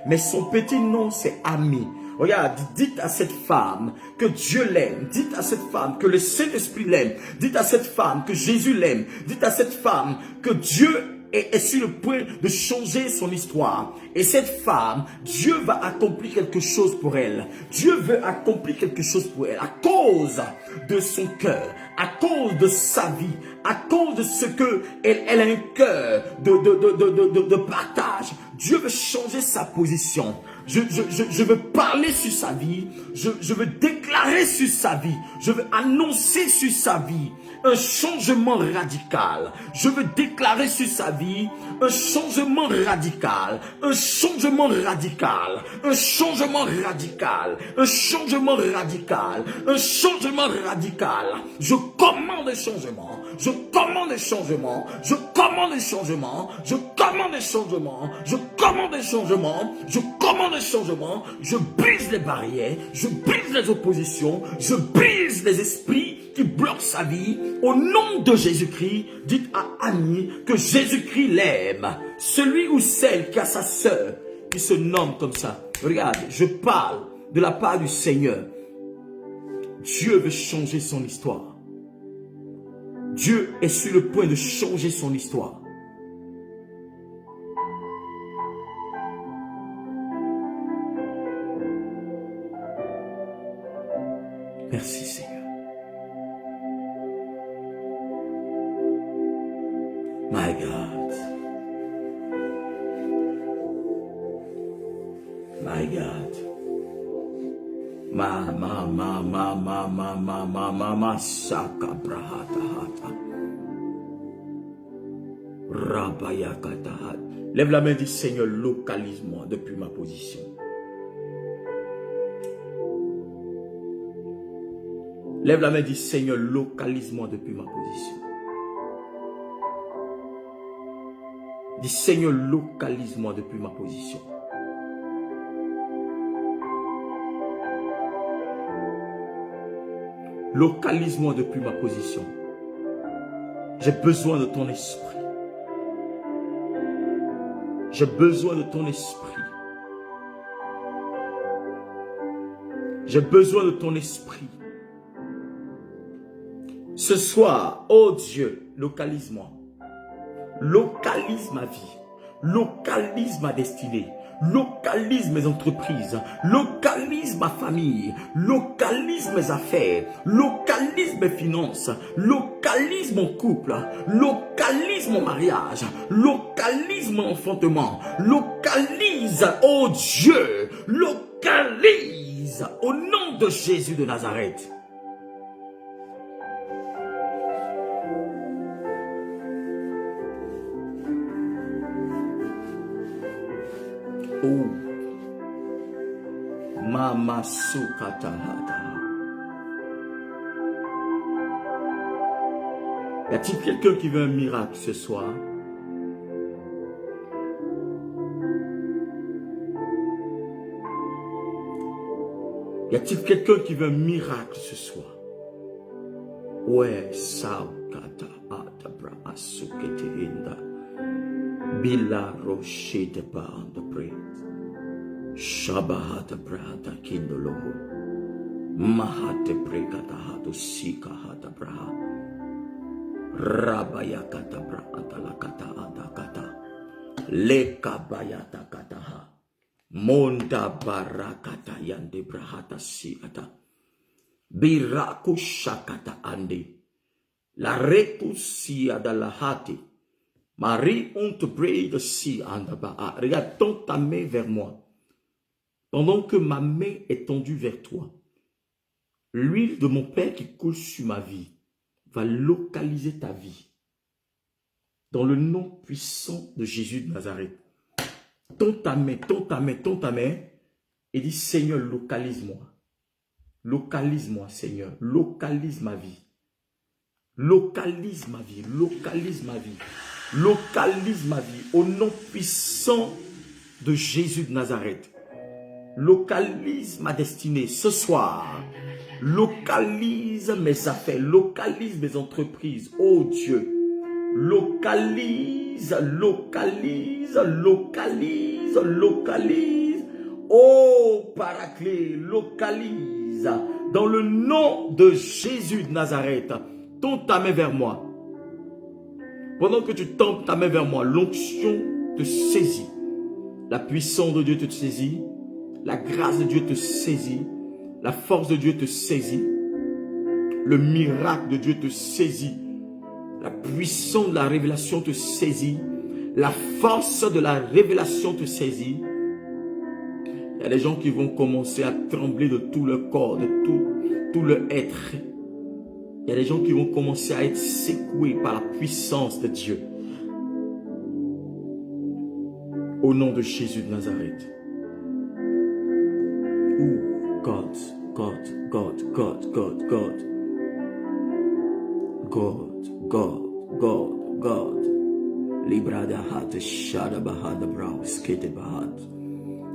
Mais son petit nom, c'est Ami. Regarde, dites à cette femme que Dieu l'aime. Dites à cette femme que le Saint-Esprit l'aime. Dites à cette femme que Jésus l'aime. Dites à cette femme que Dieu est sur le point de changer son histoire. Et cette femme, Dieu va accomplir quelque chose pour elle. Dieu veut accomplir quelque chose pour elle à cause de son cœur, à cause de sa vie, à cause de ce que elle a un cœur de partage. Dieu veut changer sa position. Je veux parler sur sa vie. Je veux déclarer sur sa vie. Je veux annoncer sur sa vie un changement radical. Je veux déclarer sur sa vie un changement radical. Un changement radical. Un changement radical. Un changement radical. Un changement radical. Je commande un changement. Je commande un changement. Je commande un changement. Je commande un changement. Je commande un changement. Je commande un changement. Je brise les barrières. Je brise les oppositions. Je brise les esprits qui bloquent sa vie. Au nom de Jésus-Christ, dites à Annie que Jésus-Christ l'aime. Celui ou celle qui a sa sœur qui se nomme comme ça. Regarde, je parle de la part du Seigneur. Dieu veut changer son histoire. Dieu est sur le point de changer son histoire. Merci Seigneur. My God. My God. Ma saka brahata hata. Rabayakata. Lève la main, dis Seigneur, localise-moi depuis ma position. Lève la main, dis Seigneur, localise-moi depuis ma position. Dis Seigneur, localise-moi depuis ma position. Localise-moi depuis ma position. J'ai besoin de ton esprit. J'ai besoin de ton esprit. J'ai besoin de ton esprit. Ce soir, oh Dieu, localise-moi. Localise ma vie. Localise ma destinée. Localise mes entreprises. Localise ma famille. Localise mes affaires. Localise mes finances. Localise mon couple. Localise mon mariage. Localise mon enfantement. Localise, oh Dieu. Localise au nom de Jésus de Nazareth. Oh, Mama Sukatahata. Y a-t-il quelqu'un qui veut un miracle ce soir? Y a-t-il quelqu'un qui veut un miracle ce soir? Ouais, Saukata Atabra Asukete Inda. Bila Roshete Band Pray. Shabahata Brahata Kindoloho. Mahate Prekata Hatu Sika Hata Braha. Rabayakata Brahata Lakata Adakata. Lekabayata Kataha. Monda Barakata Yande Brahata Siata. Birakushakata Ande. La Rekusia Dalahati. Marie, on te prie de si en bas. Regarde, tends ta main vers moi. Pendant que ma main est tendue vers toi, l'huile de mon Père qui coule sur ma vie va localiser ta vie. Dans le nom puissant de Jésus de Nazareth. Tends ta main, tends ta main, tends ta main. Et dis, Seigneur, localise-moi. Localise-moi, Seigneur. Localise ma vie. Localise ma vie, localise ma vie, localise ma vie au nom puissant de Jésus de Nazareth. Localise ma destinée ce soir. Localise mes affaires, localise mes entreprises. Oh Dieu, localise, localise, localise, localise. Oh Paraclet, localise. Dans le nom de Jésus de Nazareth, tends ta main vers moi. Pendant que tu tends ta main vers moi, l'onction te saisit. La puissance de Dieu te saisit. La grâce de Dieu te saisit. La force de Dieu te saisit. Le miracle de Dieu te saisit. La puissance de la révélation te saisit. La force de la révélation te saisit. Il y a des gens qui vont commencer à trembler de tout leur corps, de tout leur être. Il y a des gens qui vont commencer à être secoués par la puissance de Dieu. Au nom de Jésus de Nazareth. Oh, God, God, God, God, God, God. God, God, God, God. Librada hat shada bahad brow skate bahad.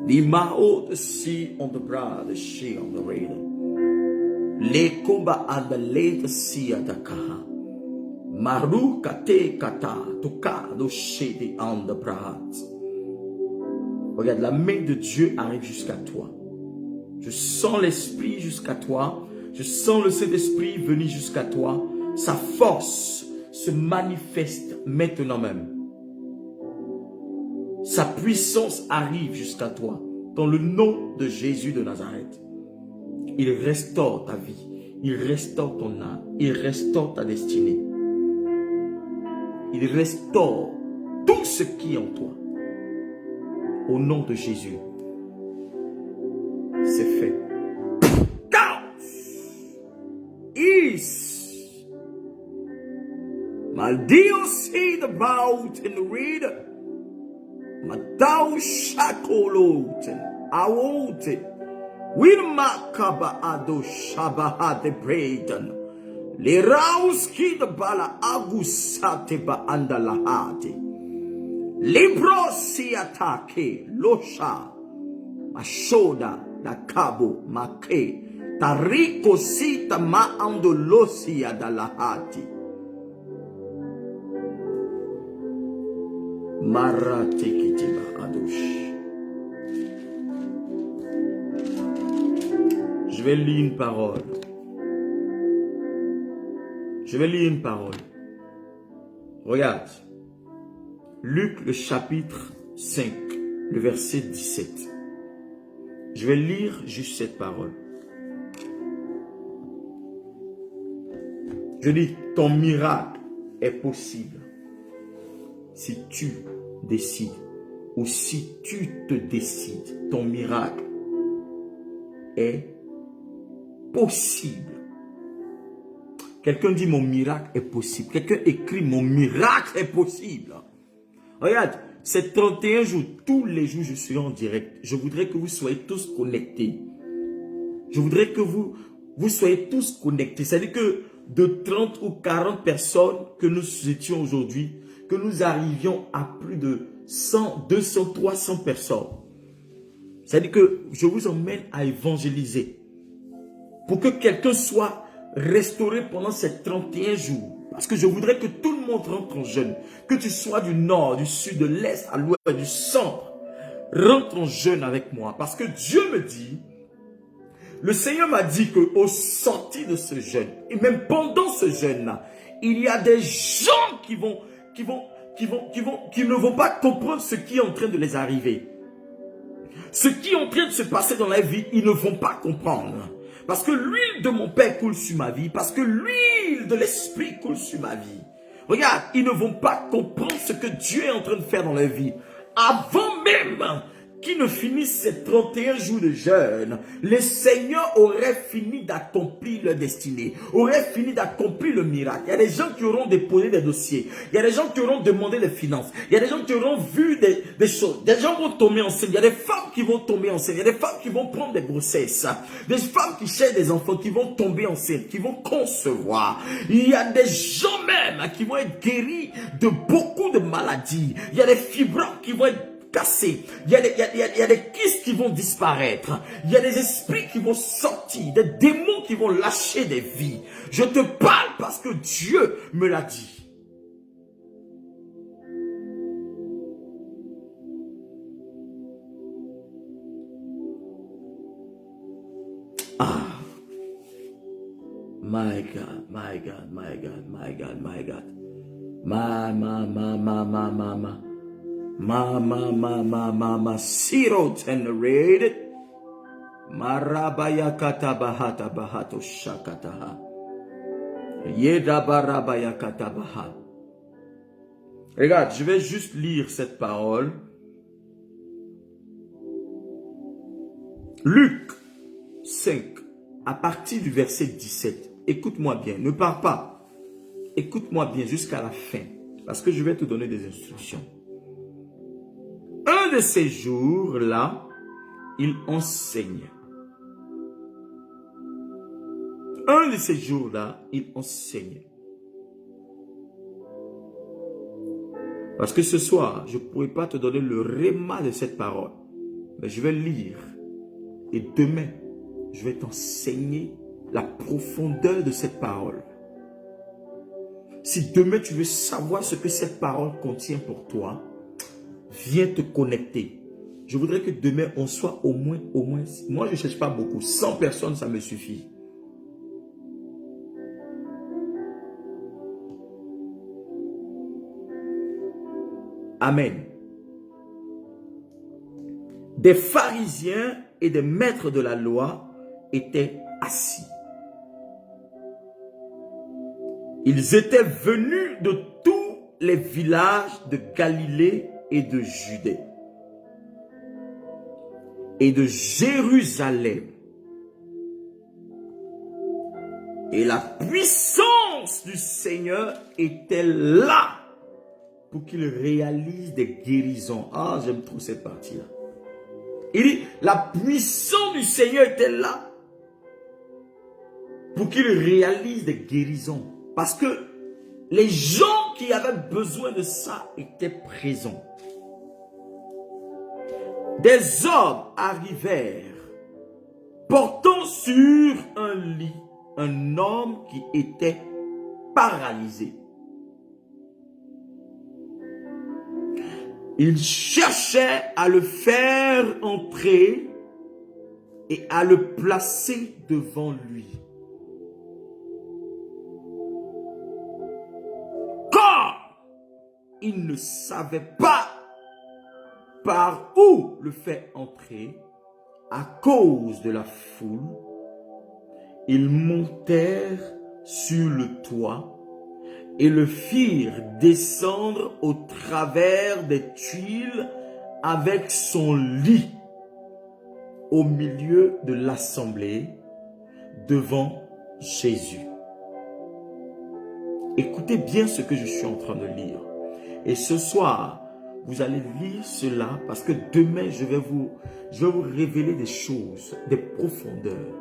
Limao the sea on the brow, the she on the radar. Lekoba and the late sea at the kaha. Maru kate kata toka do shady on the brow. Regarde, la main de Dieu arrive jusqu'à toi. Je sens l'Esprit jusqu'à toi. Je sens le Saint-Esprit venir jusqu'à toi. Sa force se manifeste maintenant même. Sa puissance arrive jusqu'à toi. Dans le nom de Jésus de Nazareth. Il restaure ta vie. Il restaure ton âme. Il restaure ta destinée. Il restaure tout ce qui est en toi. Au nom de Jésus. C'est fait. Out! Is. Maldio see the bout in the reed. Madao shakoloten. Awote. Will makaba ado shabaha de brayden. Le rauski de bala agusate ba andalahate. Libro si atake losha. Mashoda da cabo make. Tariko sita ma andolosia da lahati. Maratekitiba adosh. Je vais lire une parole. Je vais lire une parole. Regarde. Luc le chapitre 5, le verset 17. Je vais lire juste cette parole. Je dis, ton miracle est possible si tu décides ou si tu te décides. Ton miracle est possible. Quelqu'un dit mon miracle est possible. Quelqu'un écrit mon miracle est possible. Regarde, c'est 31 jours. Tous les jours, je suis en direct. Je voudrais que vous soyez tous connectés. Je voudrais que vous soyez tous connectés. C'est-à-dire que de 30 ou 40 personnes que nous étions aujourd'hui, que nous arrivions à plus de 100, 200, 300 personnes. C'est-à-dire que je vous emmène à évangéliser. Pour que quelqu'un soit restauré pendant ces 31 jours. Parce que je voudrais que tout le monde rentre en jeûne. Que tu sois du nord, du sud, de l'est, à l'ouest, du centre. Rentre en jeûne avec moi. Parce que Dieu me dit, le Seigneur m'a dit qu'au sorti de ce jeûne, et même pendant ce jeûne-là, il y a des gens qui ne vont pas comprendre ce qui est en train de les arriver. Ce qui est en train de se passer dans la vie, ils ne vont pas comprendre. Parce que l'huile de mon Père coule sur ma vie. Parce que l'huile de l'Esprit coule sur ma vie. Regarde, ils ne vont pas comprendre ce que Dieu est en train de faire dans leur vie. Avant même qu'ils ne finissent ces 31 jours de jeûne, le Seigneur aurait fini d'accomplir leur destinée. Aurait fini d'accomplir le miracle. Il y a des gens qui auront déposé des dossiers. Il y a des gens qui auront demandé des finances. Il y a des gens qui auront vu des choses. Des gens vont tomber enceintes. Il y a des femmes qui vont tomber enceintes. Il y a des femmes qui vont prendre des grossesses. Des femmes qui cherchent des enfants qui vont tomber enceintes, qui vont concevoir. Il y a des gens même qui vont être guéris de beaucoup de maladies. Il y a des fibromes qui vont être cassés. Il y a des kystes qui vont disparaître. Il y a des esprits qui vont sortir. Des démons qui vont lâcher des vies. Je te parle parce que Dieu me l'a dit. Ah, my God, my God, my God, my God, my God. Zero generated. Marabaya katabahata bahato shakataha. Yedabarabaya katabaha. Regarde, je vais juste lire cette parole. Luc 5, à partir du verset 17. Écoute-moi bien, ne pars pas. Écoute-moi bien jusqu'à la fin, parce que je vais te donner des instructions. Un de ces jours-là, il enseigne. Un de ces jours-là, il enseigne. Parce que ce soir, je ne pourrai pas te donner le réma de cette parole, mais je vais lire. Et demain, je vais t'enseigner la profondeur de cette parole. Si demain tu veux savoir ce que cette parole contient pour toi, viens te connecter. Je voudrais que demain on soit au moins, moi je ne cherche pas beaucoup, 100 personnes ça me suffit. Amen. Des pharisiens et des maîtres de la loi étaient assis. Ils étaient venus de tous les villages de Galilée et de Judée et de Jérusalem. Et la puissance du Seigneur était là pour qu'il réalise des guérisons. Ah, j'aime trop cette partie-là. Il dit, la puissance du Seigneur était là pour qu'il réalise des guérisons. Parce que les gens qui avaient besoin de ça étaient présents. Des hommes arrivèrent portant sur un lit un homme qui était paralysé. Ils cherchaient à le faire entrer et à le placer devant lui. Car ils ne savaient pas par où le faire entrer à cause de la foule. Ils montèrent sur le toit et le firent descendre au travers des tuiles avec son lit au milieu de l'assemblée devant Jésus. Écoutez bien ce que je suis en train de lire. Et ce soir, vous allez lire cela parce que demain, je vais vous révéler des choses, des profondeurs.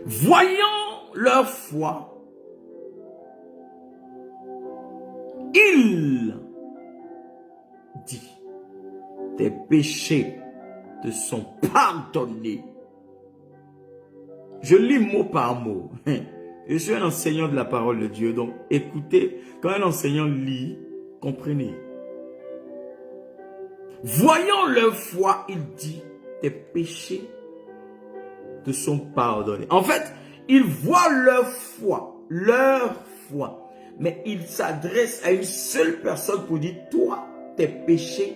Voyant leur foi, il dit, tes péchés te sont pardonnés. Je lis mot par mot. Je suis un enseignant de la parole de Dieu, donc écoutez, quand un enseignant lit, comprenez. Voyant leur foi, il dit, tes péchés te sont pardonnés. En fait, il voit leur foi, mais il s'adresse à une seule personne pour dire, toi, tes péchés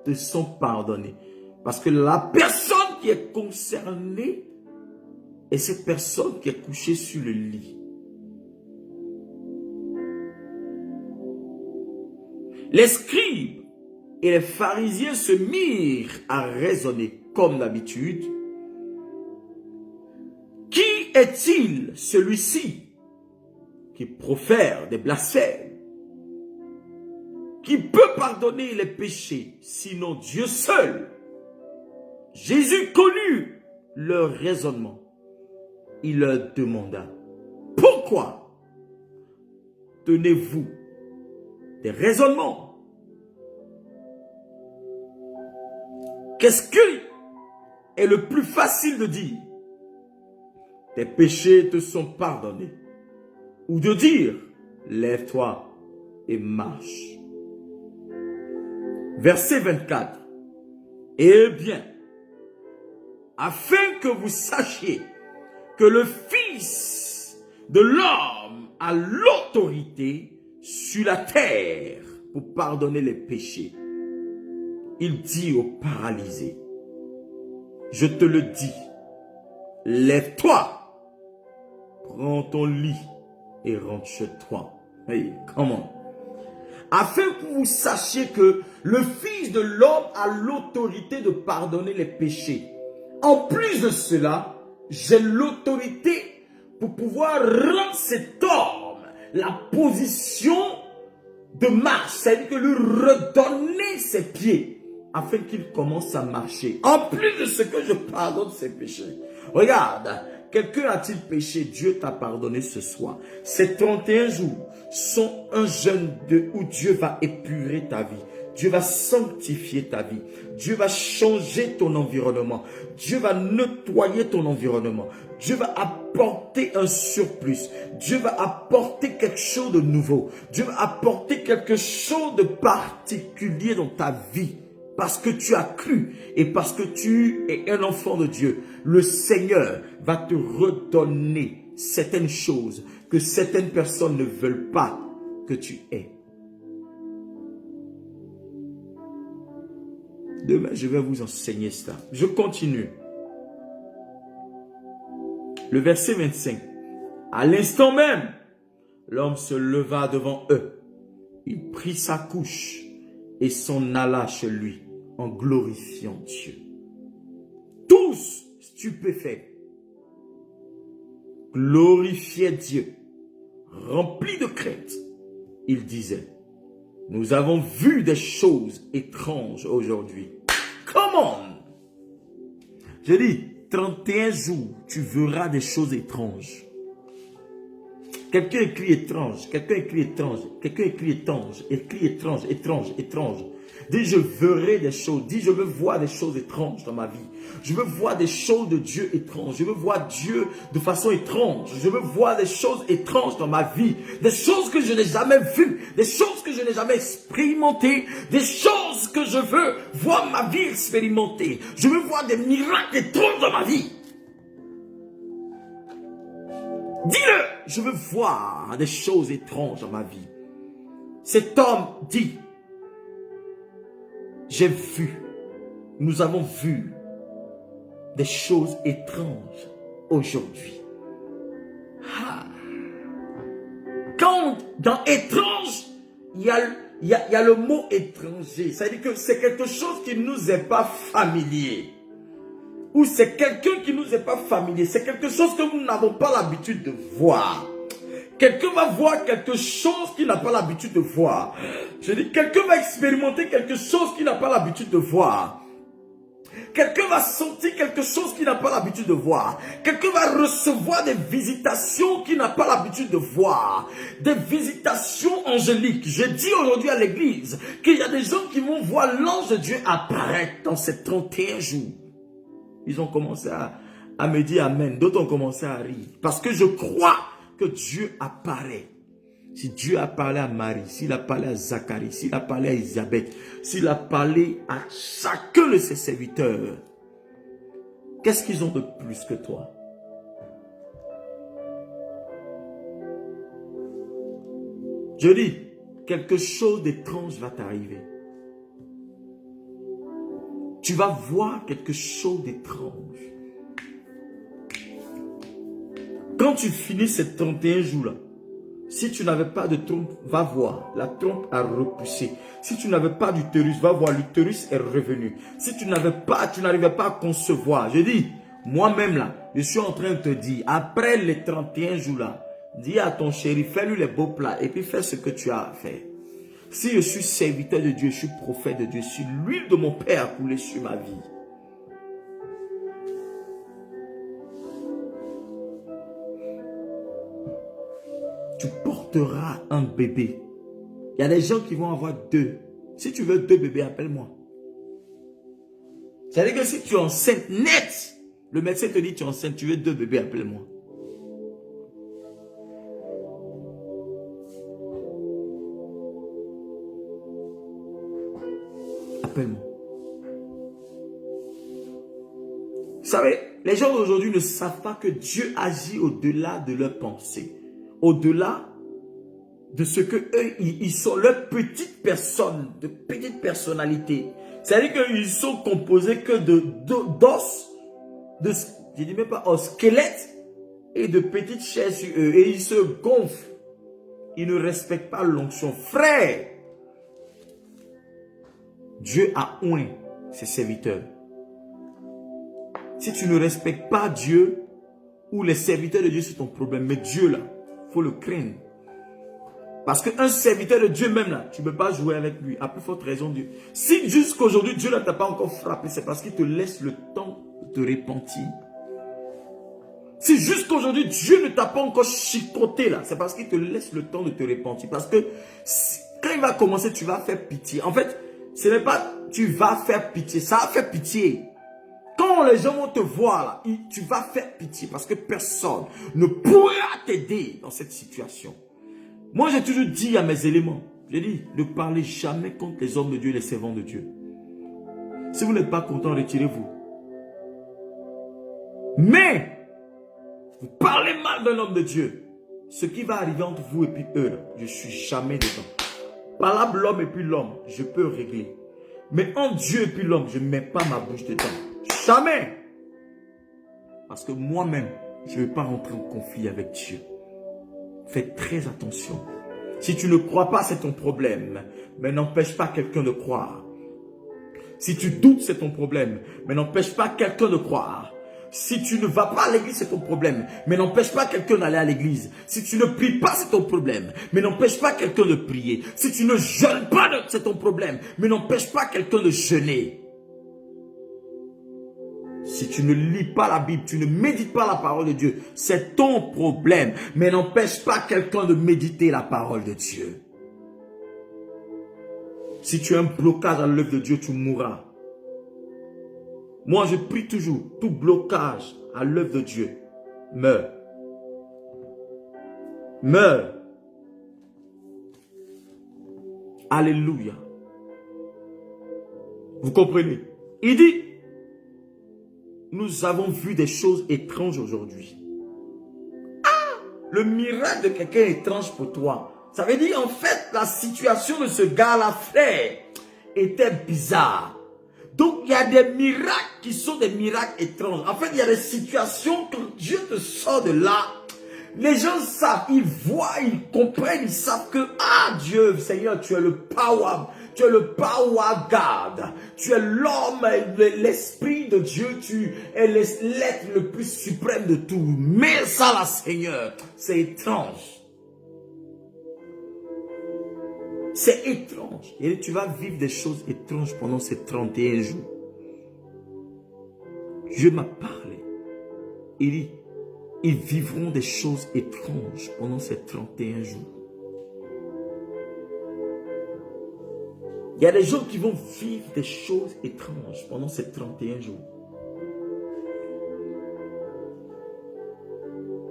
te sont pardonnés. Parce que la personne qui est concernée est cette personne qui est couchée sur le lit. Les scribes et les pharisiens se mirent à raisonner comme d'habitude. Qui est-il celui-ci qui profère des blasphèmes? qui peut pardonner les péchés, sinon Dieu seul. Jésus connut leur raisonnement. Il leur demanda, pourquoi tenez-vous des raisonnements? Qu'est-ce qui est le plus facile de dire? Tes péchés te sont pardonnés. Ou de dire, lève-toi et marche. Verset 24. Eh bien, afin que vous sachiez que le Fils de l'homme a l'autorité sur la terre pour pardonner les péchés, il dit au paralysé, je te le dis, lève-toi, prends ton lit et rentre chez toi. Hey, comment? Afin que vous sachiez que le Fils de l'homme a l'autorité de pardonner les péchés. En plus de cela, j'ai l'autorité pour pouvoir rendre cet homme la position de marche, c'est-à-dire que lui redonner ses pieds afin qu'il commence à marcher. En plus de ce que je pardonne ses péchés. Regarde, quelqu'un a-t-il péché? Dieu t'a pardonné ce soir. Ces 31 jours sont un jeûne où Dieu va épurer ta vie. Dieu va sanctifier ta vie. Dieu va changer ton environnement. Dieu va nettoyer ton environnement. Dieu va apporter un surplus. Dieu va apporter quelque chose de nouveau. Dieu va apporter quelque chose de particulier dans ta vie. Parce que tu as cru et parce que tu es un enfant de Dieu, le Seigneur va te redonner certaines choses que certaines personnes ne veulent pas que tu aies. Demain, je vais vous enseigner cela. Je continue. Le verset 25. À l'instant même, l'homme se leva devant eux. Il prit sa couche et s'en alla chez lui en glorifiant Dieu. Tous stupéfaits glorifiaient Dieu, remplis de crainte. Ils disaient, nous avons vu des choses étranges aujourd'hui. Comment? Je dis, 31 jours, tu verras des choses étranges. Quelqu'un écrit étrange, quelqu'un écrit étrange, quelqu'un écrit étrange, écrit étrange, étrange, étrange. Dis, je verrai des choses. Dis, je veux voir des choses étranges dans ma vie. Je veux voir des choses de Dieu étranges. Je veux voir Dieu de façon étrange. Je veux voir des choses étranges dans ma vie. Des choses que je n'ai jamais vues. Des choses que je n'ai jamais expérimentées. Des choses que je veux voir ma vie expérimenter. Je veux voir des miracles étranges dans ma vie. Dis-le, je veux voir des choses étranges dans ma vie. Cet homme dit, j'ai vu, nous avons vu des choses étranges aujourd'hui. Quand dans étrange, il y a le mot étranger. C'est-à-dire que c'est quelque chose qui ne nous est pas familier. Ou c'est quelqu'un qui ne nous est pas familier. C'est quelque chose que nous n'avons pas l'habitude de voir. Quelqu'un va voir quelque chose qu'il n'a pas l'habitude de voir. Je dis, quelqu'un va expérimenter quelque chose qu'il n'a pas l'habitude de voir. Quelqu'un va sentir quelque chose qu'il n'a pas l'habitude de voir. Quelqu'un va recevoir des visitations qu'il n'a pas l'habitude de voir. Des visitations angéliques. Je dis aujourd'hui à l'église qu'il y a des gens qui vont voir l'ange de Dieu apparaître dans ces 31 jours. Ils ont commencé à me dire amen. D'autres ont commencé à rire. Parce que je crois que Dieu apparaît. Si Dieu a parlé à Marie, s'il a parlé à Zacharie, s'il a parlé à Elisabeth, s'il a parlé à chacun de ses serviteurs, qu'est-ce qu'ils ont de plus que toi? Je dis, quelque chose d'étrange va t'arriver. Tu vas voir quelque chose d'étrange. Quand tu finis ces 31 jours-là, si tu n'avais pas de trompe, va voir. La trompe a repoussé. Si tu n'avais pas d'utérus, va voir. L'utérus est revenu. Si tu n'arrivais pas à concevoir. Je dis, moi-même là, je suis en train de te dire, après les 31 jours là, dis à ton chéri, fais-lui les beaux plats et puis fais ce que tu as à faire. Si je suis serviteur de Dieu, je suis prophète de Dieu, si l'huile de mon Père coulait sur ma vie. Tu porteras un bébé. Il y a des gens qui vont avoir 2. Si tu veux 2 bébés, appelle-moi. C'est-à-dire que si tu es enceinte net, le médecin te dit tu es enceinte, tu veux 2 bébés, appelle-moi. Appelle-moi. Vous savez, les gens d'aujourd'hui ne savent pas que Dieu agit au-delà de leurs pensées. Au-delà de ce que eux, ils sont leurs petites personnes, de petites personnalités. C'est-à-dire qu'ils sont composés que d'os, je dis même pas os, squelette et de petites chaises sur eux. Et ils se gonflent. Ils ne respectent pas l'onction. Frère, Dieu a oint ses serviteurs. Si tu ne respectes pas Dieu ou les serviteurs de Dieu, c'est ton problème. Mais Dieu, là, il faut le craindre. Parce qu'un serviteur de Dieu même, là, tu ne peux pas jouer avec lui. À plus forte raison, Dieu. Si jusqu'aujourd'hui, Dieu ne t'a pas encore frappé, c'est parce qu'il te laisse le temps de te repentir. Si jusqu'aujourd'hui, Dieu ne t'a pas encore chicoté, là, c'est parce qu'il te laisse le temps de te repentir. Parce que quand il va commencer, tu vas faire pitié. En fait, ce n'est pas tu vas faire pitié, ça va faire pitié. Quand les gens vont te voir, là, tu vas faire pitié parce que personne ne pourra t'aider dans cette situation. Moi, j'ai toujours dit à mes éléments, j'ai dit, ne parlez jamais contre les hommes de Dieu et les servants de Dieu. Si vous n'êtes pas content, retirez-vous. Mais, vous parlez mal d'un homme de Dieu. Ce qui va arriver entre vous et puis eux, là, je ne suis jamais dedans. Parlable l'homme et puis l'homme, je peux régler. Mais entre Dieu et puis l'homme, je ne mets pas ma bouche dedans. Jamais. Parce que moi-même, je ne vais pas rentrer en conflit avec Dieu. Faites très attention. Si tu ne crois pas, c'est ton problème. Mais n'empêche pas quelqu'un de croire. Si tu doutes, c'est ton problème. Mais n'empêche pas quelqu'un de croire. Si tu ne vas pas à l'église, c'est ton problème. Mais n'empêche pas quelqu'un d'aller à l'église. Si tu ne pries pas, c'est ton problème. Mais n'empêche pas quelqu'un de prier. Si tu ne jeûnes pas, c'est ton problème. Mais n'empêche pas quelqu'un de jeûner. Si tu ne lis pas la Bible, tu ne médites pas la parole de Dieu, c'est ton problème. Mais n'empêche pas quelqu'un de méditer la parole de Dieu. Si tu as un blocage à l'œuvre de Dieu, tu mourras. Moi, je prie toujours, tout blocage à l'œuvre de Dieu meurt. Meurt. Alléluia. Vous comprenez? Il dit, nous avons vu des choses étranges aujourd'hui. Ah! Le miracle de quelqu'un est étrange pour toi. Ça veut dire, en fait, la situation de ce gars-là, frère, était bizarre. Donc, il y a des miracles qui sont des miracles étranges. En fait, il y a des situations, quand Dieu te sort de là, les gens savent, ils voient, ils comprennent, ils savent que, ah Dieu, Seigneur, tu es le power. Tu es le power God. Tu es l'homme, l'esprit de Dieu. Tu es l'être le plus suprême de tout. Mais ça là, Seigneur, c'est étrange. C'est étrange. Et tu vas vivre des choses étranges pendant ces 31 jours. Dieu m'a parlé. Il dit, ils vivront des choses étranges pendant ces 31 jours. Il y a des gens qui vont vivre des choses étranges pendant ces 31 jours.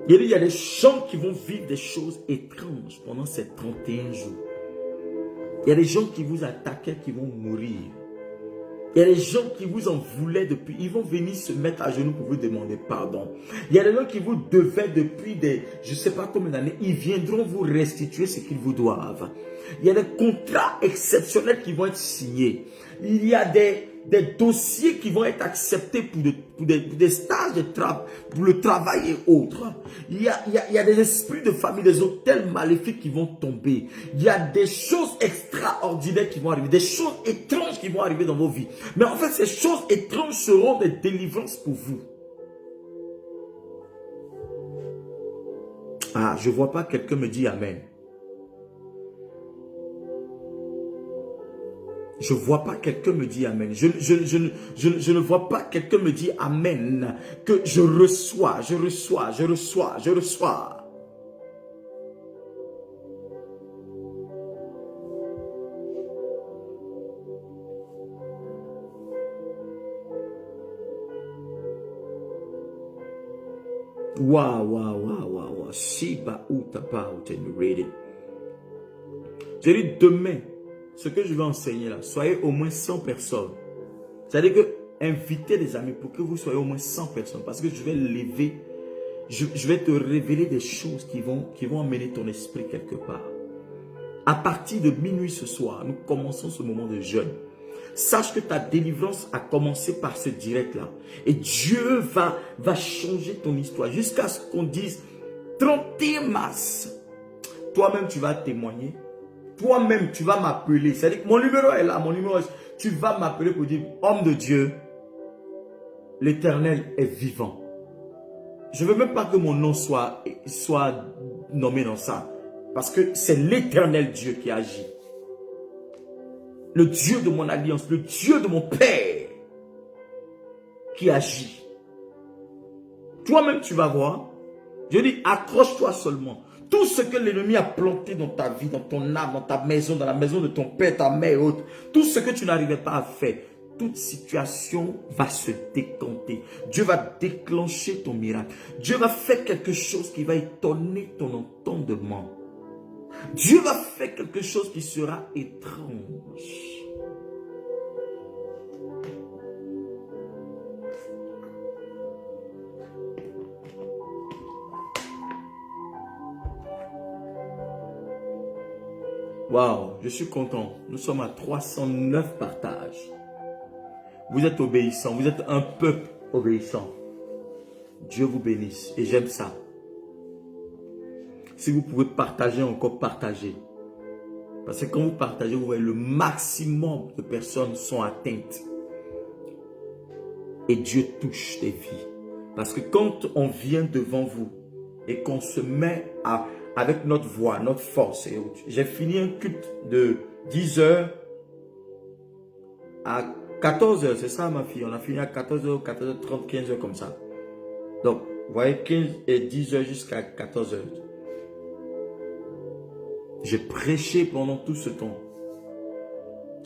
Il y a des gens qui vont vivre des choses étranges pendant ces 31 jours. Il y a des gens qui vous attaquaient qui vont mourir. Il y a des gens qui vous en voulaient depuis. Ils vont venir se mettre à genoux pour vous demander pardon. Il y a des gens qui vous devaient depuis je ne sais pas combien d'années. Ils viendront vous restituer ce qu'ils vous doivent. Il y a des contrats exceptionnels qui vont être signés. Il y a des dossiers qui vont être acceptés pour des stages de travail, pour le travail et autres. Il y a des esprits de famille, des hôtels maléfiques qui vont tomber. Il y a des choses extraordinaires qui vont arriver, des choses étranges qui vont arriver dans vos vies. Mais en fait, ces choses étranges seront des délivrances pour vous. Ah, je ne vois pas quelqu'un me dire Amen. Je ne vois pas quelqu'un me dire Amen. Je ne vois pas quelqu'un me dire Amen. Que je reçois, je reçois, je reçois, je reçois. Waouh, waouh, waouh, waouh, waouh. Shiba Utapa, read it. Je dis demain, ce que je vais enseigner là, soyez au moins 100 personnes. C'est-à-dire que invitez des amis pour que vous soyez au moins 100 personnes. Parce que je vais lever, je vais te révéler des choses qui vont amener ton esprit quelque part. À partir de minuit ce soir, nous commençons ce moment de jeûne. Sache que ta délivrance a commencé par ce direct-là. Et Dieu va changer ton histoire jusqu'à ce qu'on dise 31 mars. Toi-même, tu vas témoigner. Toi-même, tu vas m'appeler. C'est-à-dire que mon numéro est là. Mon numéro est... Tu vas m'appeler pour dire, homme de Dieu, l'Éternel est vivant. Je ne veux même pas que mon nom soit nommé dans ça. Parce que c'est l'Éternel Dieu qui agit. Le Dieu de mon alliance, le Dieu de mon Père qui agit. Toi-même, tu vas voir. Je dis, accroche-toi seulement. Tout ce que l'ennemi a planté dans ta vie, dans ton âme, dans ta maison, dans la maison de ton père, ta mère et autres, tout ce que tu n'arrivais pas à faire, toute situation va se décanter. Dieu va déclencher ton miracle. Dieu va faire quelque chose qui va étonner ton entendement. Dieu va faire quelque chose qui sera étrange. Waouh, je suis content. Nous sommes à 309 partages. Vous êtes obéissants. Vous êtes un peuple obéissant. Dieu vous bénisse. Et j'aime ça. Si vous pouvez partager, encore partager. Parce que quand vous partagez, vous voyez le maximum de personnes sont atteintes. Et Dieu touche des vies. Parce que quand on vient devant vous et qu'on se met avec notre voix, notre force. J'ai fini un culte de 10h à 14h. C'est ça ma fille. On a fini à 14h, 14h30, 15h comme ça. Donc, vous voyez, 15 et 10h jusqu'à 14h. J'ai prêché pendant tout ce temps.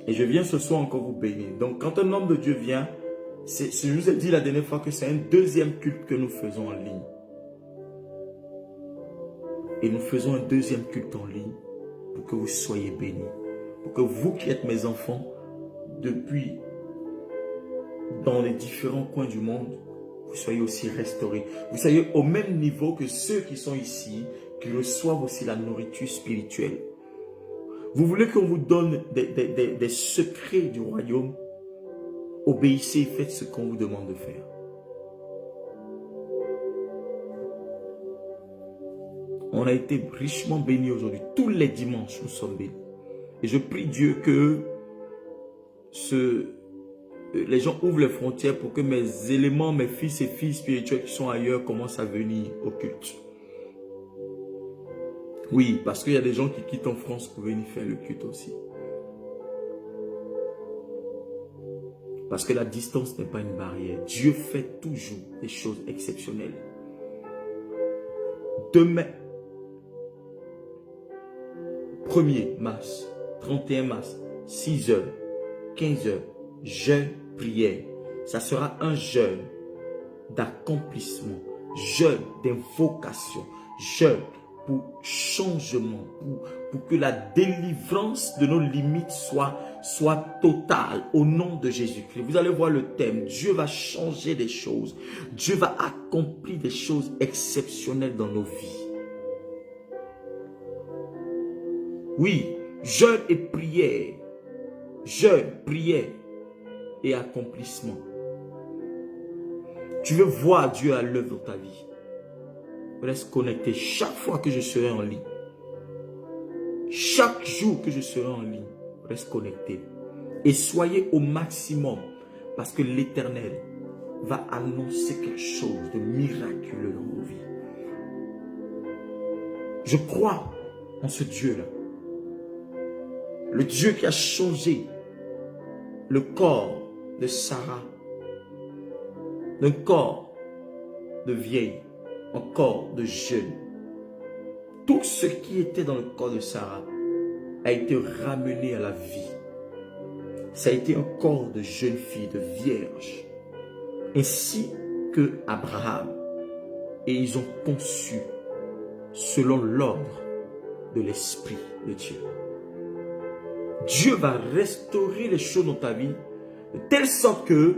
Et je viens ce soir encore vous bénir. Donc, quand un homme de Dieu vient, je vous ai dit la dernière fois que c'est un deuxième culte que nous faisons en ligne. Et nous faisons un deuxième culte en ligne pour que vous soyez bénis. Pour que vous qui êtes mes enfants, depuis dans les différents coins du monde, vous soyez aussi restaurés. Vous soyez au même niveau que ceux qui sont ici, qui reçoivent aussi la nourriture spirituelle. Vous voulez qu'on vous donne des secrets du royaume? Obéissez et faites ce qu'on vous demande de faire. On a été richement bénis aujourd'hui. Tous les dimanches, nous sommes bénis. Et je prie Dieu que les gens ouvrent les frontières pour que mes éléments, mes fils et filles spirituels qui sont ailleurs commencent à venir au culte. Oui, parce qu'il y a des gens qui quittent en France pour venir faire le culte aussi. Parce que la distance n'est pas une barrière. Dieu fait toujours des choses exceptionnelles. Demain, 1er mars, 31 mars, 6h, 15h, jeûne, prière. Ça sera un jeûne d'accomplissement, jeûne d'invocation, jeûne pour changement, pour que la délivrance de nos limites soit totale au nom de Jésus-Christ. Vous allez voir le thème. Dieu va changer des choses. Dieu va accomplir des choses exceptionnelles dans nos vies. Oui, jeûne et prière. Jeûne, prière et accomplissement. Tu veux voir Dieu à l'œuvre dans ta vie. Reste connecté chaque fois que je serai en ligne. Chaque jour que je serai en ligne, reste connecté. Et soyez au maximum parce que l'Éternel va annoncer quelque chose de miraculeux dans vos vies. Je crois en ce Dieu-là. Le Dieu qui a changé le corps de Sarah, d'un corps de vieille, un corps de jeune. Tout ce qui était dans le corps de Sarah a été ramené à la vie. Ça a été un corps de jeune fille, de vierge, ainsi que Abraham. Et ils ont conçu selon l'ordre de l'Esprit de Dieu. Dieu va restaurer les choses dans ta vie de telle sorte que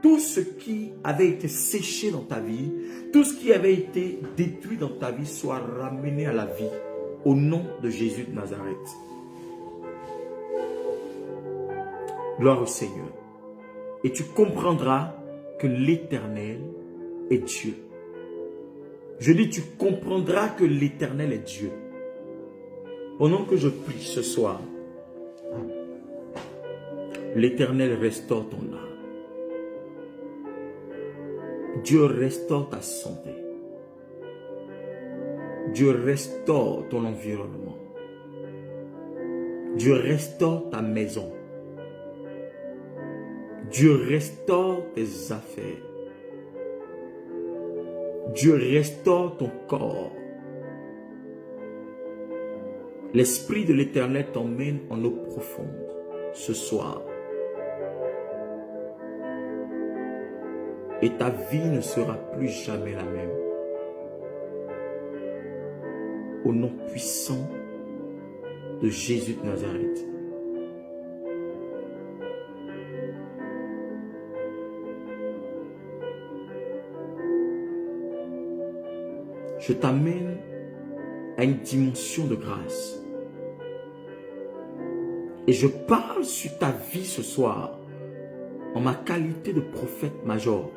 tout ce qui avait été séché dans ta vie, tout ce qui avait été détruit dans ta vie soit ramené à la vie au nom de Jésus de Nazareth. Gloire au Seigneur. Et tu comprendras que l'Éternel est Dieu. Je dis, tu comprendras que l'Éternel est Dieu. Pendant que je prie ce soir, l'Éternel restaure ton âme. Dieu restaure ta santé. Dieu restaure ton environnement. Dieu restaure ta maison. Dieu restaure tes affaires. Dieu restaure ton corps. L'Esprit de l'Éternel t'emmène en eau profonde ce soir. Et ta vie ne sera plus jamais la même. Au nom puissant de Jésus de Nazareth. Je t'amène à une dimension de grâce. Et je parle sur ta vie ce soir en ma qualité de prophète major.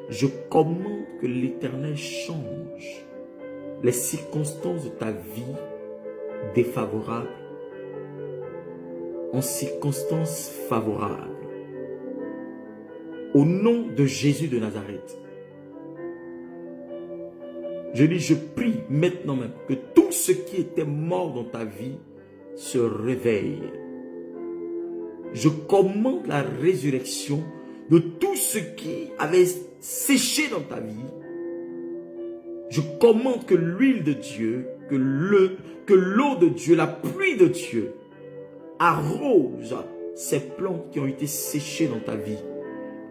Je commande que l'Éternel change les circonstances de ta vie défavorables en circonstances favorables. Au nom de Jésus de Nazareth. Je dis, je prie maintenant même que tout ce qui était mort dans ta vie se réveille. Je commande la résurrection de tout ce qui avait séché dans ta vie. Je commande que l'huile de Dieu, que l'eau de Dieu, la pluie de Dieu arrose ces plantes qui ont été séchées dans ta vie.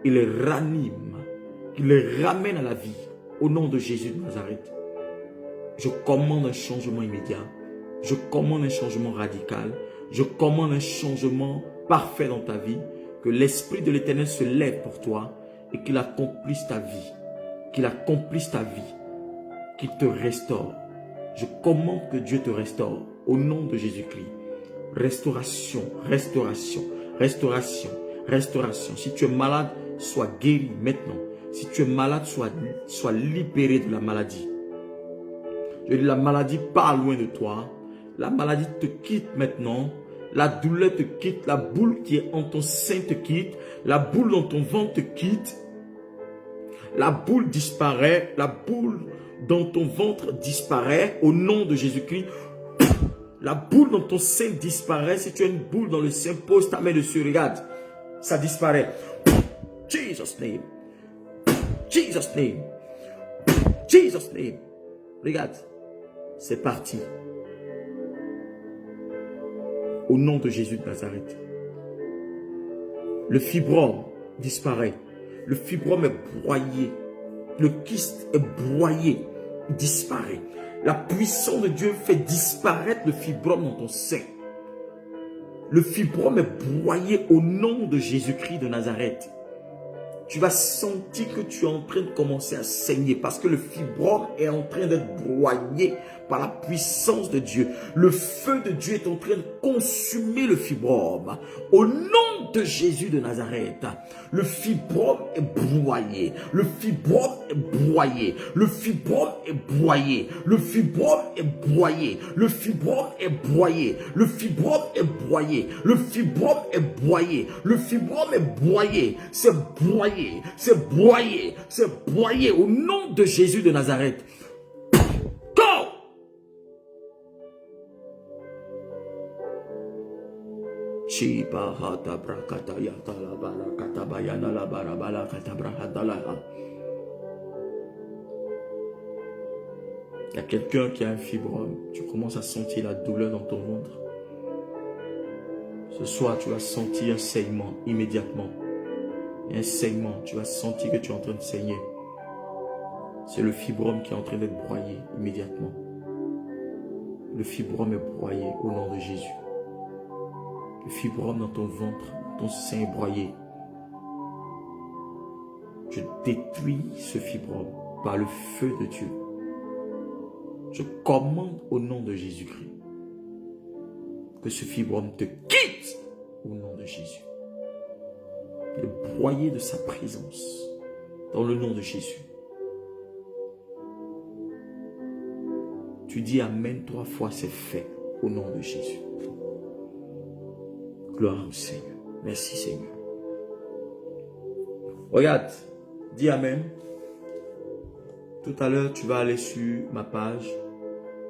Il les ranime, il les ramène à la vie au nom de Jésus de Nazareth. Je commande un changement immédiat. Je commande un changement radical. Je commande un changement parfait dans ta vie. Que l'Esprit de l'Éternel se lève pour toi et qu'il accomplisse ta vie. Qu'il accomplisse ta vie. Qu'il te restaure. Je commande que Dieu te restaure au nom de Jésus-Christ. Restauration, restauration, restauration, restauration. Si tu es malade, sois guéri maintenant. Si tu es malade, sois libéré de la maladie. Je dis, la maladie part loin de toi. La maladie te quitte maintenant. La douleur te quitte. La boule qui est en ton sein te quitte. La boule dans ton ventre te quitte. La boule disparaît. La boule dans ton ventre disparaît. Au nom de Jésus-Christ. La boule dans ton sein disparaît. Si tu as une boule dans le sein, pose ta main dessus. Regarde. Ça disparaît. Jesus name. Jesus name. Jesus name. Regarde. C'est parti. Au nom de Jésus de Nazareth. Le fibrome disparaît. Le fibrome est broyé. Le kyste est broyé. Il disparaît. La puissance de Dieu fait disparaître le fibrome dans ton sein. Le fibrome est broyé au nom de Jésus-Christ de Nazareth. Tu vas sentir que tu es en train de commencer à saigner parce que le fibrome est en train d'être broyé par la puissance de Dieu. Le feu de Dieu est en train de consumer le fibrome. Au nom de Jésus de Nazareth, le fibrome est broyé. Le fibrome est broyé. Le fibrome est broyé. Le fibrome est broyé. Le fibrome est broyé. Le fibrome est broyé. Le fibrome est broyé. Le fibrome est broyé. C'est broyé. C'est broyé. C'est broyé. Au nom de Jésus de Nazareth. Il y a quelqu'un qui a un fibrome, tu commences à sentir la douleur dans ton ventre. Ce soir, tu vas sentir un saignement immédiatement. Un saignement, tu vas sentir que tu es en train de saigner. C'est le fibrome qui est en train d'être broyé immédiatement. Le fibrome est broyé au nom de Jésus. Le fibrome dans ton ventre, ton sein est broyé. Je détruis ce fibrome par le feu de Dieu. Je commande au nom de Jésus-Christ que ce fibrome te quitte au nom de Jésus. Le broyer de sa présence dans le nom de Jésus. Tu dis Amen 3 fois, c'est fait au nom de Jésus. Gloire au Seigneur. Merci Seigneur. Regarde, dis Amen. Tout à l'heure, tu vas aller sur ma page.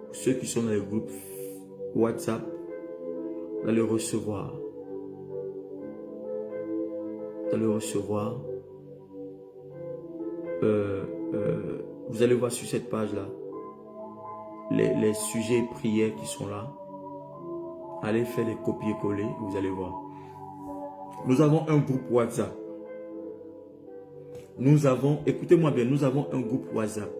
Pour ceux qui sont dans les groupes WhatsApp, vous allez recevoir. Vous allez recevoir. Vous allez voir sur cette page-là les sujets et prières qui sont là. Allez faire les copier-coller, vous allez voir. Nous avons un groupe WhatsApp. Nous avons, écoutez-moi bien, nous avons un groupe WhatsApp.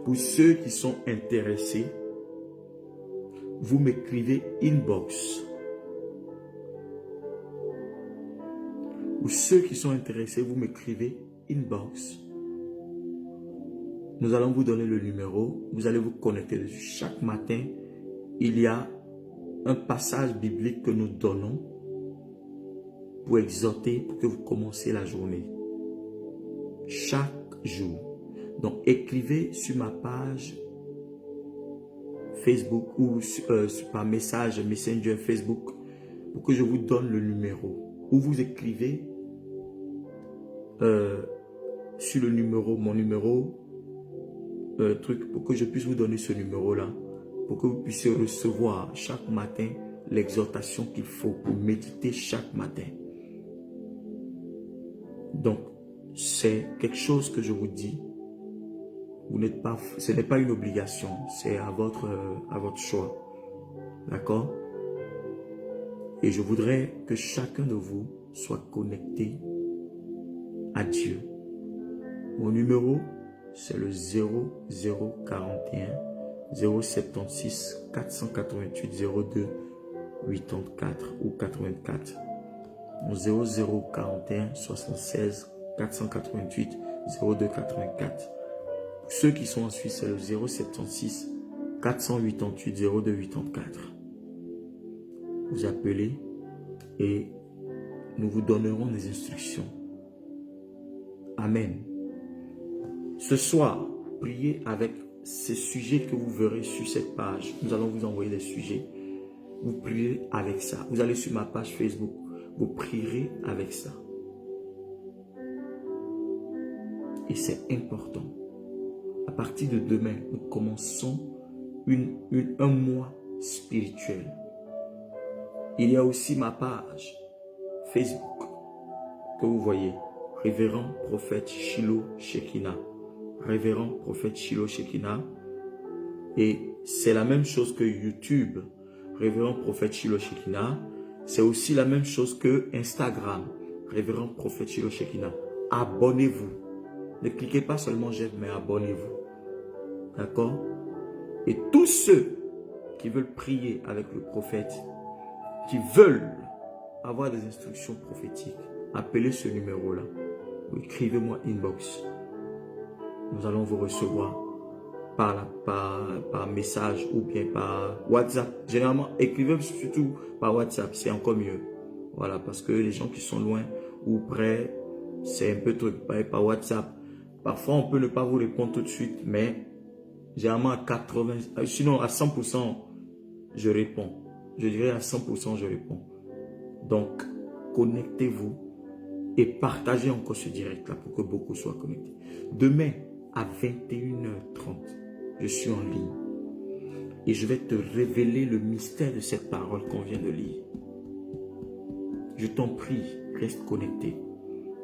Pour ceux qui sont intéressés, vous m'écrivez inbox. Pour ceux qui sont intéressés, vous m'écrivez inbox. Nous allons vous donner le numéro. Vous allez vous connecter dessus. Chaque matin, il y a un passage biblique que nous donnons pour exhorter, pour que vous commenciez la journée. Chaque jour. Donc, écrivez sur ma page Facebook ou par message Messenger Facebook pour que je vous donne le numéro. Ou vous écrivez sur le numéro, mon numéro, pour que je puisse vous donner ce numéro-là, pour que vous puissiez recevoir chaque matin l'exhortation qu'il faut pour méditer chaque matin. Donc, c'est quelque chose que je vous dis. Vous n'êtes pas, ce n'est pas une obligation, c'est à votre choix. D'accord? Et je voudrais que chacun de vous soit connecté à Dieu. Mon numéro, c'est le 0041 076 488 02 84 ou 84. Mon 0041 76 488 02 84. Pour ceux qui sont en Suisse, c'est le 076 488 02 84. Vous appelez et nous vous donnerons des instructions. Amen. Ce soir, priez avec ces sujets que vous verrez sur cette page. Nous allons vous envoyer des sujets. Vous priez avec ça. Vous allez sur ma page Facebook. Vous prierez avec ça. Et c'est important. À partir de demain, nous commençons un mois spirituel. Il y a aussi ma page Facebook que vous voyez. Révérend prophète Shiloh Shekina. Révérend prophète Shiloh Shekina. Et c'est la même chose que YouTube. Révérend prophète Shiloh Shekina. C'est aussi la même chose que Instagram. Révérend prophète Shiloh Shekina. Abonnez-vous. Ne cliquez pas seulement j'aime, mais abonnez-vous. D'accord? Et tous ceux qui veulent prier avec le prophète, qui veulent avoir des instructions prophétiques, appelez ce numéro-là. Écrivez-moi inbox. Nous allons vous recevoir par message ou bien par WhatsApp. Généralement, écrivez surtout par WhatsApp, c'est encore mieux. Voilà, parce que les gens qui sont loin ou près, c'est un peu truc. Par WhatsApp, parfois on peut ne pas vous répondre tout de suite, mais généralement à 80, sinon à 100%, je réponds. Je dirais à 100%, je réponds. Donc, connectez-vous et partagez encore ce direct-là pour que beaucoup soient connectés. Demain, à 21h30, je suis en ligne et je vais te révéler le mystère de cette parole qu'on vient de lire. je t'en prie, reste connecté.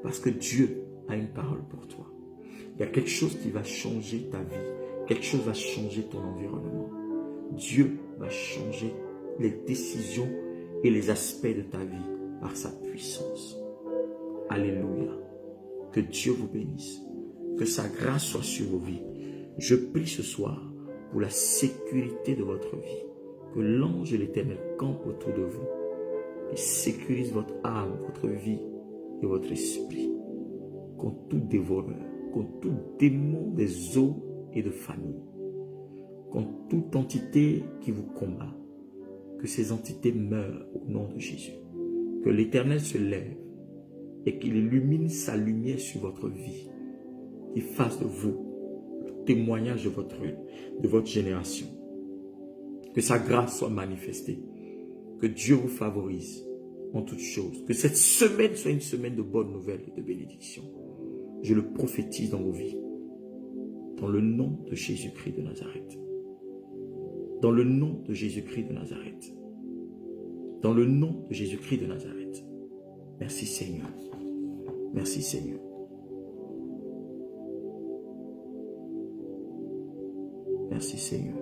Parce que Dieu a une parole pour toi. Il y a quelque chose qui va changer ta vie. Quelque chose va changer ton environnement. Dieu va changer les décisions et les aspects de ta vie par sa puissance. Alléluia. Que Dieu vous bénisse. Que sa grâce soit sur vos vies. Je prie ce soir pour la sécurité de votre vie. Que l'ange de l'Éternel campe autour de vous et sécurise votre âme, votre vie et votre esprit. Contre tout dévoreur, contre tout démon des eaux et de famille, contre toute entité qui vous combat, que ces entités meurent au nom de Jésus. Que l'Éternel se lève et qu'il illumine sa lumière sur votre vie, qu'il fasse de vous le témoignage de votre génération. Que sa grâce soit manifestée, que Dieu vous favorise en toutes choses, que cette semaine soit une semaine de bonnes nouvelles et de bénédictions. Je le prophétise dans vos vies, dans le nom de Jésus-Christ de Nazareth. Dans le nom de Jésus-Christ de Nazareth. Dans le nom de Jésus-Christ de Nazareth. Merci Seigneur. Merci Seigneur. Merci Seigneur.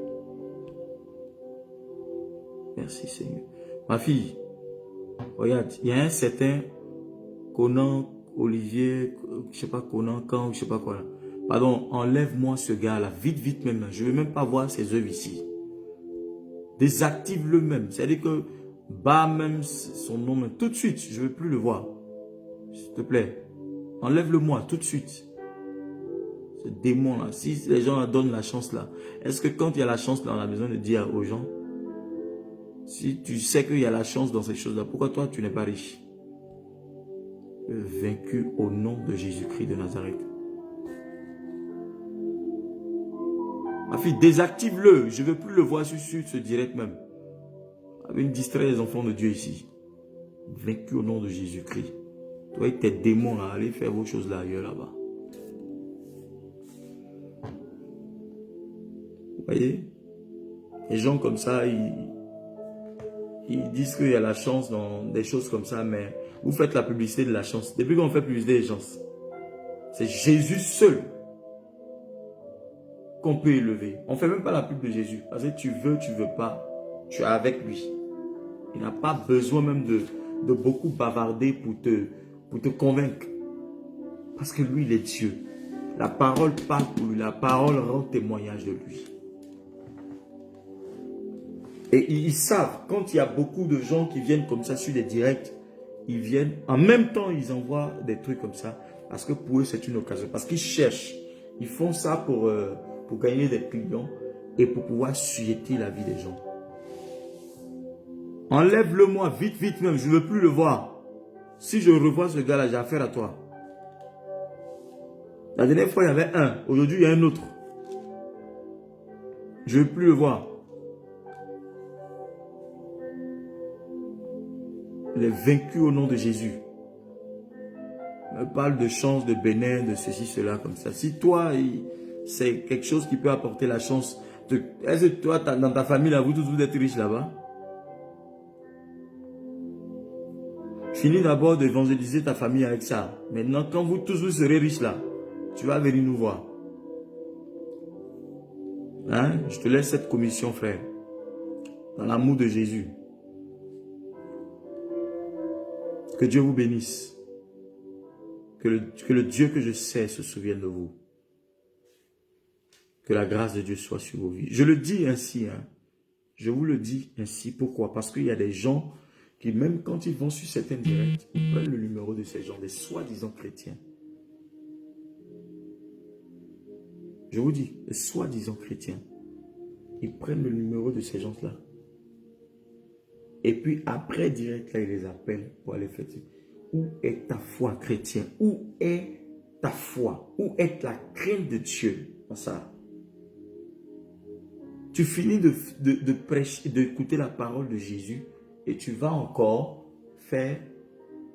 Merci Seigneur. Ma fille, regarde, il y a un certain Conan, Olivier, je sais pas Conan, quand, je sais pas quoi. Pardon, enlève-moi ce gars-là, vite, vite même. Je ne veux même pas voir ses œuvres ici. Désactive-le même. C'est-à-dire que, bas même son nom, même, tout de suite, je ne veux plus le voir. S'il te plaît, enlève-le-moi tout de suite. Ce démon-là, si les gens donnent la chance là, est-ce que quand il y a la chance dans la maison de dire aux gens, si tu sais qu'il y a la chance dans ces choses-là, pourquoi toi tu n'es pas riche? Vaincu au nom de Jésus-Christ de Nazareth. Ma fille, désactive-le. Je ne veux plus le voir sur ce direct même. Avec distrait les enfants de Dieu ici. Vaincu au nom de Jésus-Christ. Toi et tes démons, là, allez faire vos choses là ailleurs là-bas. Vous voyez? Les gens comme ça, ils disent qu'il y a la chance dans des choses comme ça, mais vous faites la publicité de la chance. Depuis qu'on fait publicité des chances, c'est Jésus seul qu'on peut élever. On ne fait même pas la pub de Jésus. Parce que tu veux pas, tu es avec lui. Il n'a pas besoin même de beaucoup bavarder pour te convaincre. Parce que lui, il est Dieu. La parole parle pour lui. La parole rend témoignage de lui. Et ils savent, quand il y a beaucoup de gens qui viennent comme ça sur des directs, ils viennent, en même temps, ils envoient des trucs comme ça. Parce que pour eux, c'est une occasion. Parce qu'ils cherchent. Ils font ça pour gagner des clients et pour pouvoir sujeter la vie des gens. Enlève-le-moi, vite, vite même. Je ne veux plus le voir. Si je revois ce gars-là, j'ai affaire à toi. La dernière fois, il y avait un. Aujourd'hui, il y a un autre. Je ne veux plus le voir. Il est vaincu au nom de Jésus. On parle de chance, de bénin, de ceci, cela, comme ça. Si toi, c'est quelque chose qui peut apporter la chance. Est-ce que toi, dans ta famille, là, vous tous, vous êtes riches là-bas? Finis d'abord d'évangéliser ta famille avec ça. Maintenant, quand vous tous, vous serez riches là, tu vas venir nous voir. Hein? Je te laisse cette commission, frère. Dans l'amour de Jésus. Que Dieu vous bénisse. Que le Dieu que je sais se souvienne de vous. Que la grâce de Dieu soit sur vos vies. Je le dis ainsi. Hein. Je vous le dis ainsi. Pourquoi? Parce qu'il y a des gens qui, même quand ils vont sur certains directs, ils prennent le numéro de ces gens, des soi-disant chrétiens. Je vous dis, les soi-disant chrétiens, ils prennent le numéro de ces gens-là. Et puis après direct, là, ils les appellent pour aller faire. Où est ta foi chrétienne? Où est ta foi? Où est la crainte de Dieu? Ça. Tu finis de prêcher, d'écouter la parole de Jésus et tu vas encore faire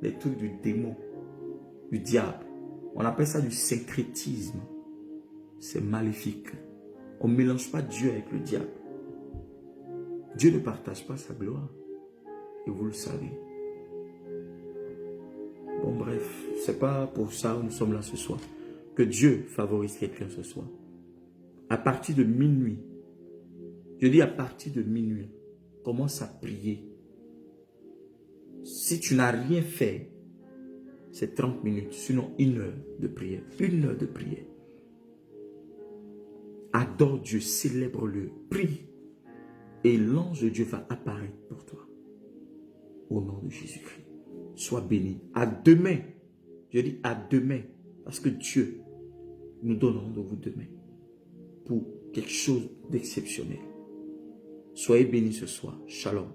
les trucs du démon, du diable. On appelle ça du syncrétisme. C'est maléfique. On ne mélange pas Dieu avec le diable. Dieu ne partage pas sa gloire. Et vous le savez. C'est pas pour ça que nous sommes là ce soir. Que Dieu favorise quelqu'un ce soir. À partir de minuit, je dis à partir de minuit, commence à prier. Si tu n'as rien fait, c'est 30 minutes, sinon 1 heure de prière. 1 heure de prière. Adore Dieu, célèbre-le, prie. Et l'ange de Dieu va apparaître pour toi. Au nom de Jésus-Christ. Sois béni. À demain. Je dis à demain. Parce que Dieu nous donne rendez-vous demain. Pour quelque chose d'exceptionnel. Soyez bénis ce soir. Shalom.